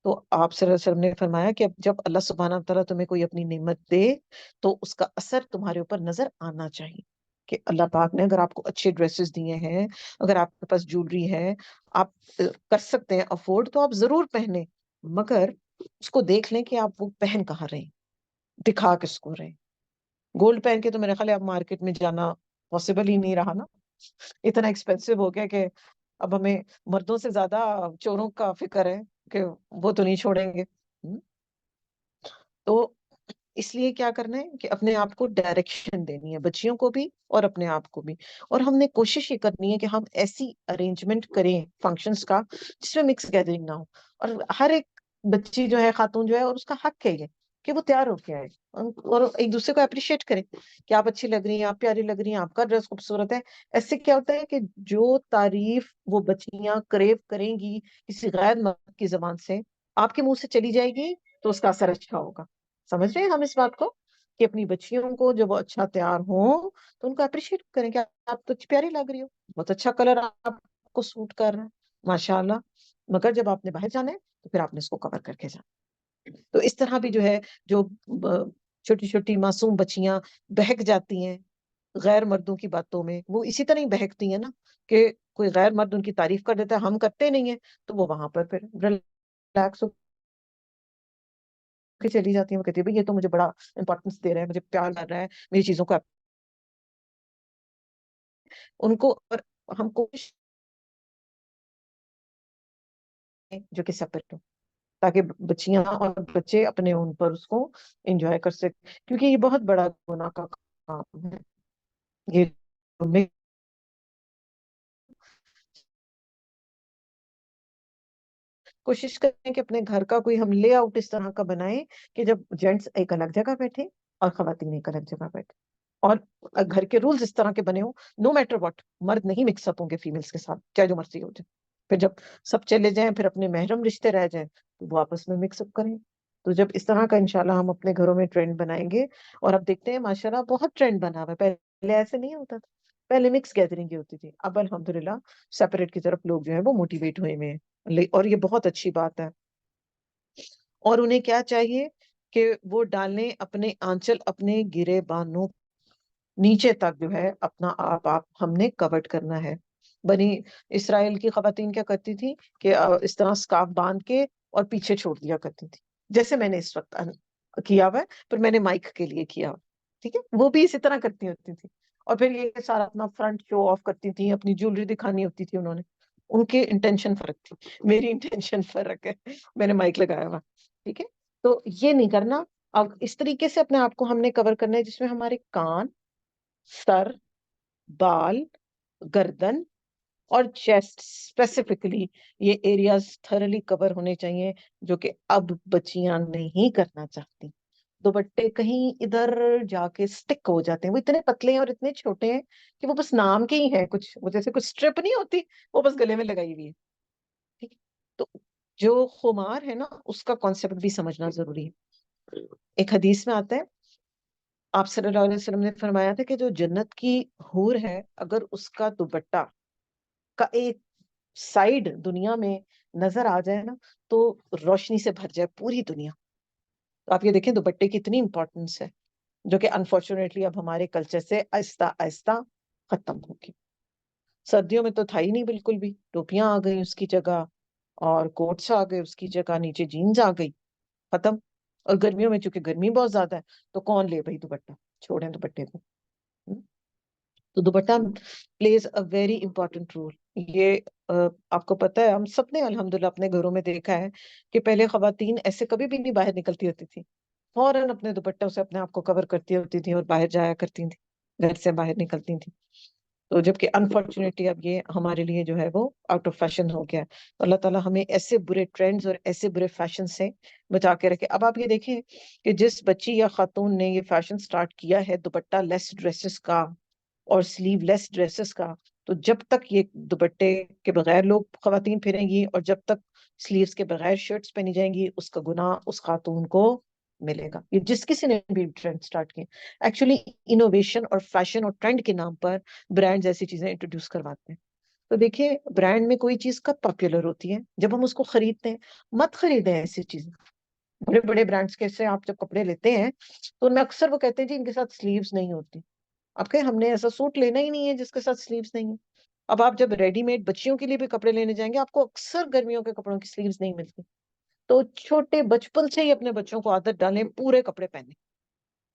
تو آپ صلی اللہ علیہ وسلم نے فرمایا کہ جب اللہ سبحانہ تعالیٰ تمہیں کوئی اپنی نعمت دے تو اس کا اثر تمہارے اوپر نظر آنا چاہیے. کہ اللہ پاک نے اگر آپ کو اچھے ڈریسز دیے ہیں، اگر آپ کے پاس جولری ہے، آپ کر سکتے ہیں افورڈ، تو آپ ضرور پہنیں. مگر اس کو دیکھ لیں کہ آپ وہ پہن کہاں رہے، دکھا کس کو رہے. گولڈ پہن کے تو میرے خیال ہے اب مارکیٹ میں جانا پاسبل ہی نہیں رہا نا. اتنا ایکسپینسو ہو گیا کہ اب ہمیں مردوں سے زیادہ چوروں کا فکر ہے کہ وہ تو نہیں چھوڑیں گے. تو اس لیے کیا کرنا ہے کہ اپنے آپ کو ڈائریکشن دینی ہے، بچیوں کو بھی اور اپنے آپ کو بھی. اور ہم نے کوشش یہ کرنی ہے کہ ہم ایسی ارینجمنٹ کریں فنکشنز کا جس میں مکس گیدرنگ نہ ہو. اور ہر ایک بچی جو ہے، خاتون جو ہے، اور اس کا حق ہے یہ کہ وہ تیار ہو کے آئے اور ایک دوسرے کو اپریشیٹ کریں کہ آپ اچھی لگ رہی ہیں، آپ پیاری لگ رہی ہیں، آپ کا ڈریس خوبصورت ہے. ایسے کیا ہوتا ہے کہ جو تعریف وہ بچیاں کریو کریں گی کسی غیر مرد کی زبان سے، آپ کے منہ سے چلی جائے گی تو اس کا اثر اچھا ہوگا. سمجھ رہے ہیں ہم اس بات کو کہ اپنی بچیوں کو جب وہ اچھا تیار ہوں تو ان کو اپریشیٹ کریں کہ آپ تو پیاری لگ رہی ہو، بہت اچھا کلر آپ کو سوٹ کر رہا ہے، ماشاء اللہ. مگر جب آپ نے باہر جانا ہے تو پھر آپ نے اس کو کور کر کے جانا. تو اس طرح بھی جو ہے، جو چھوٹی چھوٹی معصوم بچیاں بہک جاتی ہیں غیر مردوں کی باتوں میں، وہ اسی طرح ہی بہکتی ہیں نا کہ کوئی غیر مرد ان کی تعریف کر دیتا ہے، ہم کرتے نہیں ہیں، تو وہ وہاں پر پھر ریلیکس کے چلی جاتی ہیں. وہ کہتی ہے بھئی یہ تو مجھے بڑا امپورٹنس دے رہا ہے، مجھے پیار کر رہا ہے، میری چیزوں کو ان کو. اور ہم کوشش کریں جو کہ سیپریٹ ہو تاکہ بچیاں اور بچے اپنے ان پر اس کو انجوائے کر سکیں. کیونکہ یہ بہت بڑا گناہ کا کام ہے. یہ کوشش کریں کہ اپنے گھر کا کوئی ہم لے آؤٹ اس طرح کا بنائیں کہ جب جینٹس ایک الگ جگہ بیٹھے اور خواتین ایک الگ جگہ بیٹھے، اور گھر کے رولز اس طرح کے بنے ہوں، نو میٹر واٹ مرد نہیں مکس اپ ہوں گے فیمیلز کے ساتھ، چاہے جو مرضی ہو جائے. پھر جب سب چلے جائیں، پھر اپنے محرم رشتے رہ جائیں تو وہ آپس میں مکس اپ کریں. تو جب اس طرح کا انشاءاللہ ہم اپنے گھروں میں ٹرینڈ بنائیں گے، اور اب دیکھتے ہیں ماشاءاللہ بہت ٹرینڈ بنا ہوا ہے، پہلے ایسے نہیں ہوتا تھا. پہلے مکس گیدرنگ ہوتی تھی، اب الحمدللہ سیپریٹ کی طرف لوگ جو ہیں وہ موٹیویٹ ہوئے ہوئے ہیں، اور یہ بہت اچھی بات ہے. اور انہیں کیا چاہیے کہ وہ ڈالیں اپنے آنچل اپنے گرے بانوں نیچے تک جو ہے اپنا آپ ہم نے کورڈ کرنا ہے. بنی اسرائیل کی خواتین کیا کرتی تھی کہ اس طرح سکارف باندھ کے اور پیچھے چھوڑ دیا کرتی تھی، جیسے میں نے اس وقت کیا ہوا ہے، پر میں نے مائک کے لیے کیا ہوا. ٹھیک ہے، وہ بھی اسی طرح کرتی ہوتی تھی. اور پھر یہ سارا اپنا فرنٹ شو آف کرتی تھی، اپنی جیولری دکھانی ہوتی تھی انہوں نے. ان کے انٹینشن فرق تھی، میری انٹینشن فرق ہے، میں نے مائک لگایا ہوا. ٹھیک ہے، تو یہ نہیں کرنا. اب اس طریقے سے اپنے آپ کو ہم نے کور کرنا ہے جس میں ہمارے کان، سر، بال، گردن اور چیسٹ اسپیسیفکلی یہ ایریاز تھرلی کور ہونے چاہیے، جو کہ اب بچیاں نہیں کرنا چاہتی. دوپٹے کہیں ادھر جا کے سٹک ہو جاتے ہیں، وہ اتنے پتلے ہیں اور اتنے چھوٹے ہیں کہ وہ بس نام کے ہی ہیں، کچھ وہ جیسے کچھ اسٹرپ نہیں ہوتی، وہ بس گلے میں لگائی ہوئی ہے. ٹھیک ہے، تو جو خمار ہے نا اس کا کانسیپٹ بھی سمجھنا ضروری ہے. ایک حدیث میں آتا ہے، آپ صلی اللہ علیہ وسلم نے فرمایا تھا کہ جو جنت کی حور ہے اگر اس کا دوپٹہ کا ایک سائیڈ دنیا میں نظر آ جائے نا تو روشنی سے بھر جائے پوری دنیا. تو آپ یہ دیکھیں دوپٹے کی اتنی امپورٹنس ہے، جو کہ انفارچونیٹلی اب ہمارے کلچر سے آہستہ آہستہ ختم ہوگی. سردیوں میں تو تھا ہی نہیں بالکل بھی، ٹوپیاں آ گئی اس کی جگہ اور کوٹس آ گئے اس کی جگہ، نیچے جینز آ گئی، ختم. اور گرمیوں میں چونکہ گرمی بہت زیادہ ہے تو کون لے بھائی دوپٹہ، چھوڑیں دوپٹے کو. تو دوپٹہ plays a very important role. یہ آپ کو پتہ ہے، ہم سب نے الحمدللہ اپنے گھروں میں دیکھا ہے کہ پہلے خواتین ایسے کبھی بھی نہیں باہر نکلتی ہوتی تھی، فوراً اپنے دوپٹوں سے اپنے آپ کو کور کرتی ہوتی تھی اور باہر جایا کرتی تھی، گھر سے باہر نکلتی تھی. تو جبکہ انفارچونیٹلی اب یہ ہمارے لیے جو ہے وہ آؤٹ آف فیشن ہو گیا. تو اللہ تعالیٰ ہمیں ایسے برے ٹرینڈز اور ایسے برے فیشن سے بچا کے رکھے. اب آپ یہ دیکھیں کہ جس بچی یا خاتون نے یہ فیشن سٹارٹ کیا ہے دوپٹہ لیس ڈریسز کا اور سلیو لیس ڈریسز کا، تو جب تک یہ دوپٹے کے بغیر لوگ خواتین پھریں گی اور جب تک سلیوز کے بغیر شرٹس پہنی جائیں گی، اس کا گناہ اس خاتون کو ملے گا. یہ جس کسی نے بھی ٹرینڈ سٹارٹ کیا ایکچولی انوویشن اور فیشن اور ٹرینڈ کے نام پر برانڈز ایسی چیزیں انٹروڈیوس کرواتے ہیں. تو دیکھیں برانڈ میں کوئی چیز کب پاپولر ہوتی ہے؟ جب ہم اس کو خریدتے ہیں. مت خریدیں ایسی چیزیں. بڑے بڑے برانڈس کے سے آپ جب کپڑے لیتے ہیں تو ان میں اکثر وہ کہتے ہیں جی ان کے ساتھ سلیوز نہیں ہوتی. آپ کہیں ہم نے ایسا سوٹ لینا ہی نہیں ہے جس کے ساتھ سلیوز نہیں ہے. اب آپ جب ریڈی میڈ بچیوں کے لیے بھی کپڑے لینے جائیں گے آپ کو اکثر گرمیوں کے کپڑوں کی سلیوز نہیں ملتی. تو چھوٹے بچپن سے ہی اپنے بچوں کو عادت ڈالیں پورے کپڑے پہنے.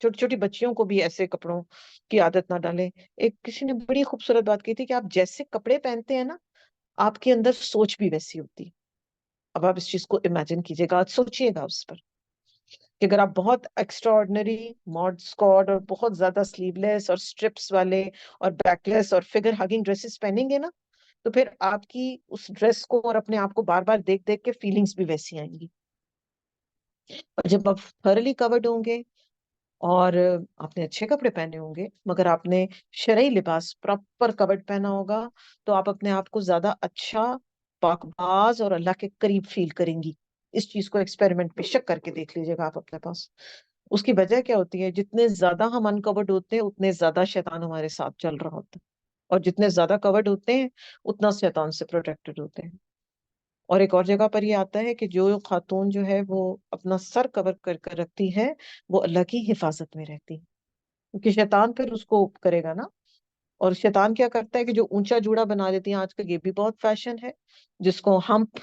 چھوٹی چھوٹی بچیوں کو بھی ایسے کپڑوں کی عادت نہ ڈالیں. ایک کسی نے بڑی خوبصورت بات کی تھی کہ آپ جیسے کپڑے پہنتے ہیں نا آپ کے اندر سوچ بھی ویسی ہوتی. اب آپ اس چیز کو امیجن کیجیے گا، سوچیے گا اس پر کہ اگر آپ بہت ایکسٹرا آرڈنری ماڈ اسکارٹ اور بہت زیادہ سلیو لیس اور اسٹرپس والے اور بیک لیس اور فگر ہگنگ ڈریسز پہنیں گے نا تو پھر آپ کی اس ڈریس کو اور اپنے آپ کو بار بار دیکھ دیکھ کے فیلنگز بھی ویسی آئیں گی. اور جب آپ تھرلی کورڈ ہوں گے اور آپ نے اچھے کپڑے پہنے ہوں گے مگر آپ نے شرعی لباس پراپر کورڈ پہنا ہوگا تو آپ اپنے آپ کو زیادہ اچھا، پاک باز اور اللہ کے قریب فیل کریں گی. اس چیز کو ایکسپیریمنٹ پہ شک کر کے دیکھ لیجیے گا آپ اپنے پاس. اس کی وجہ کیا ہوتی ہے؟ جتنے زیادہ ہم انکورڈ ہوتے ہیں اتنے زیادہ شیطان ہمارے ساتھ چل رہا ہوتا ہے، اور جتنے زیادہ کورڈ ہوتے ہیں اتنا شیطان سے پروٹیکٹڈ ہوتے ہیں. اور ایک اور جگہ پر یہ آتا ہے کہ جو خاتون جو ہے وہ اپنا سر کور کر کر رکھتی ہے وہ اللہ کی حفاظت میں رہتی ہے، کیونکہ شیطان پھر اس کو کرے گا نا. اور شیطان کیا کرتا ہے کہ جو اونچا جوڑا بنا دیتی ہیں، آج کل یہ بھی بہت فیشن ہے جس کو ہمپ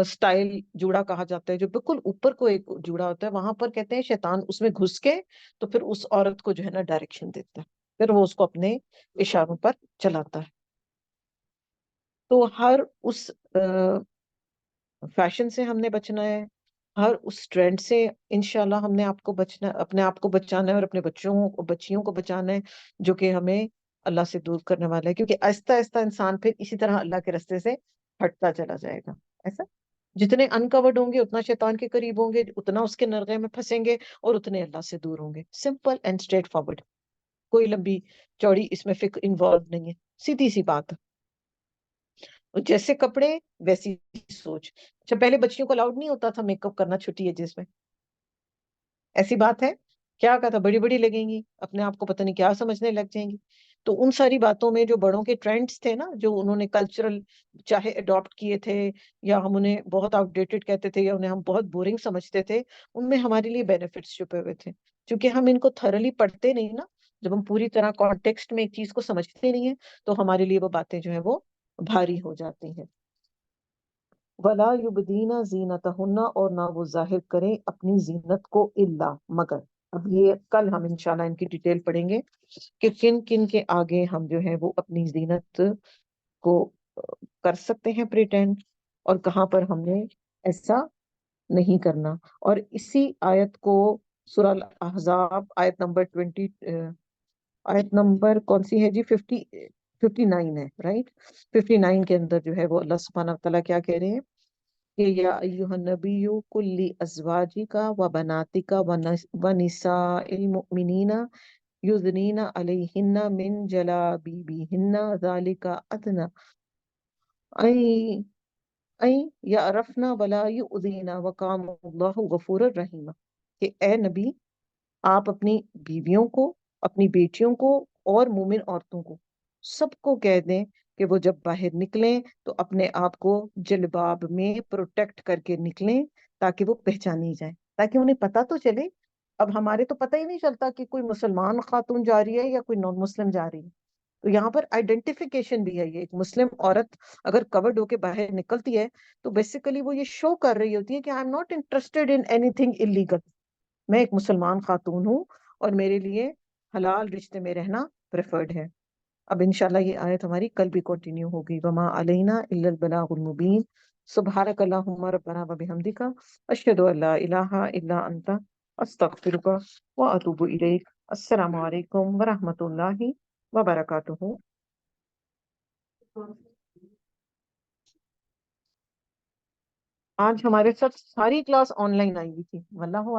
سٹائل جوڑا کہا جاتا ہے، جو بالکل اوپر کو ایک جوڑا ہوتا ہے، وہاں پر کہتے ہیں شیطان اس میں گھس کے تو پھر اس عورت کو جو ہے نا ڈائریکشن دیتا ہے، پھر وہ اس کو اپنے اشاروں پر چلاتا ہے. تو ہر اس فیشن سے ہم نے بچنا ہے، ہر اس ٹرینڈ سے انشاءاللہ ہم نے آپ کو بچنا، اپنے آپ کو بچانا ہے اور اپنے بچیوں کو بچانا ہے جو کہ ہمیں اللہ سے دور کرنے والا ہے. کیونکہ آہستہ آہستہ انسان پھر اسی طرح اللہ کے راستے سے ہٹتا چلا جائے گا. ایسا جتنے انکورڈ ہوں گے اتنا شیطان کے قریب ہوں گے، اتنا اس کے نرغے میں پھنسیں گے اور اتنے اللہ سے دور ہوں گے. سمپل اینڈ اسٹریٹ فارورڈ، کوئی لمبی چوڑی اس میں فکر انوالو نہیں ہے، سیدھی سی بات. جیسے کپڑے ویسی سوچ. اچھا پہلے بچیوں کو الاؤڈ نہیں ہوتا تھا میک اپ کرنا چھٹی ایجز میں، ایسی بات ہے؟ کیا کہا تھا بڑی بڑی لگیں گی، اپنے آپ کو پتہ نہیں کیا سمجھنے لگ جائیں گی. تو ان ساری باتوں میں جو بڑوں کے ٹرینڈز تھے نا، جو انہوں نے کلچرل چاہے اڈاپٹ کیے تھے، یا ہم انہیں بہت آؤٹ ڈیٹڈ کہتے تھے، یا انہیں ہم بہت بورنگ سمجھتے تھے، ان میں ہمارے لیے بینیفٹس چھپے ہوئے تھے. کیونکہ ہم ان کو تھرلی پڑھتے نہیں نا، جب ہم پوری طرح کانٹیکسٹ میں ایک چیز کو سمجھتے نہیں ہیں تو ہمارے لیے وہ باتیں جو ہیں وہ بھاری ہو جاتی ہیں. ولا یبدین زینتہن، اور نہ وہ ظاہر کریں اپنی زینت کو، الا مگر. اب یہ کل ہم انشاءاللہ ان کی ڈیٹیل پڑھیں گے کہ کن کن کے آگے ہم جو ہے وہ اپنی زینت کو کر سکتے ہیں پریٹینڈ، اور کہاں پر ہم نے ایسا نہیں کرنا. اور اسی آیت کو سورہ الاحزاب آیت نمبر 20، آیت نمبر کون سی ہے جی؟ 59 ہے، رائٹ. 59 کے اندر جو ہے وہ اللہ سبحانہ وتعالیٰ کیا کہہ رہے ہیں کہ یا ایہا النبی کل ازواجک و بناتک و نساء المؤمنین یدنین علیہن من جلابیبہن ذالک ادنی این یعرفن ولا یؤذین وکان اللہ غفور الرحیم. کہ اے نبی، آپ اپنی بیویوں کو، اپنی بیٹیوں کو، اور مومن عورتوں کو سب کو کہہ دیں کہ وہ جب باہر نکلیں تو اپنے آپ کو جلباب میں پروٹیکٹ کر کے نکلیں، تاکہ وہ پہچانی جائیں، تاکہ انہیں پتہ تو چلے. اب ہمارے تو پتہ ہی نہیں چلتا کہ کوئی مسلمان خاتون جا رہی ہے یا کوئی نان مسلم جا رہی ہے. تو یہاں پر آئیڈینٹیفیکیشن بھی ہے. یہ ایک مسلم عورت اگر کورڈ ہو کے باہر نکلتی ہے تو بیسیکلی وہ یہ شو کر رہی ہوتی ہے کہ I am not interested in any thing illegal. میں ایک مسلمان خاتون ہوں اور میرے لیے حلال رشتے میں رہنا پریفرڈ ہے. اب انشاءاللہ یہ آیت ہماری کل بھی کنٹینیو ہوگی. وما علینا الا البلاغ المبین. سبحانک اللہم ربنا وبحمدک، اشہد ان لا الہ الا انت، استغفرک واتوب الیک. السلام علیکم ورحمۃ اللہ وبرکاتہ. آج ہمارے ساتھ ساری کلاس آن لائن آئی ہوئی تھی، واللہ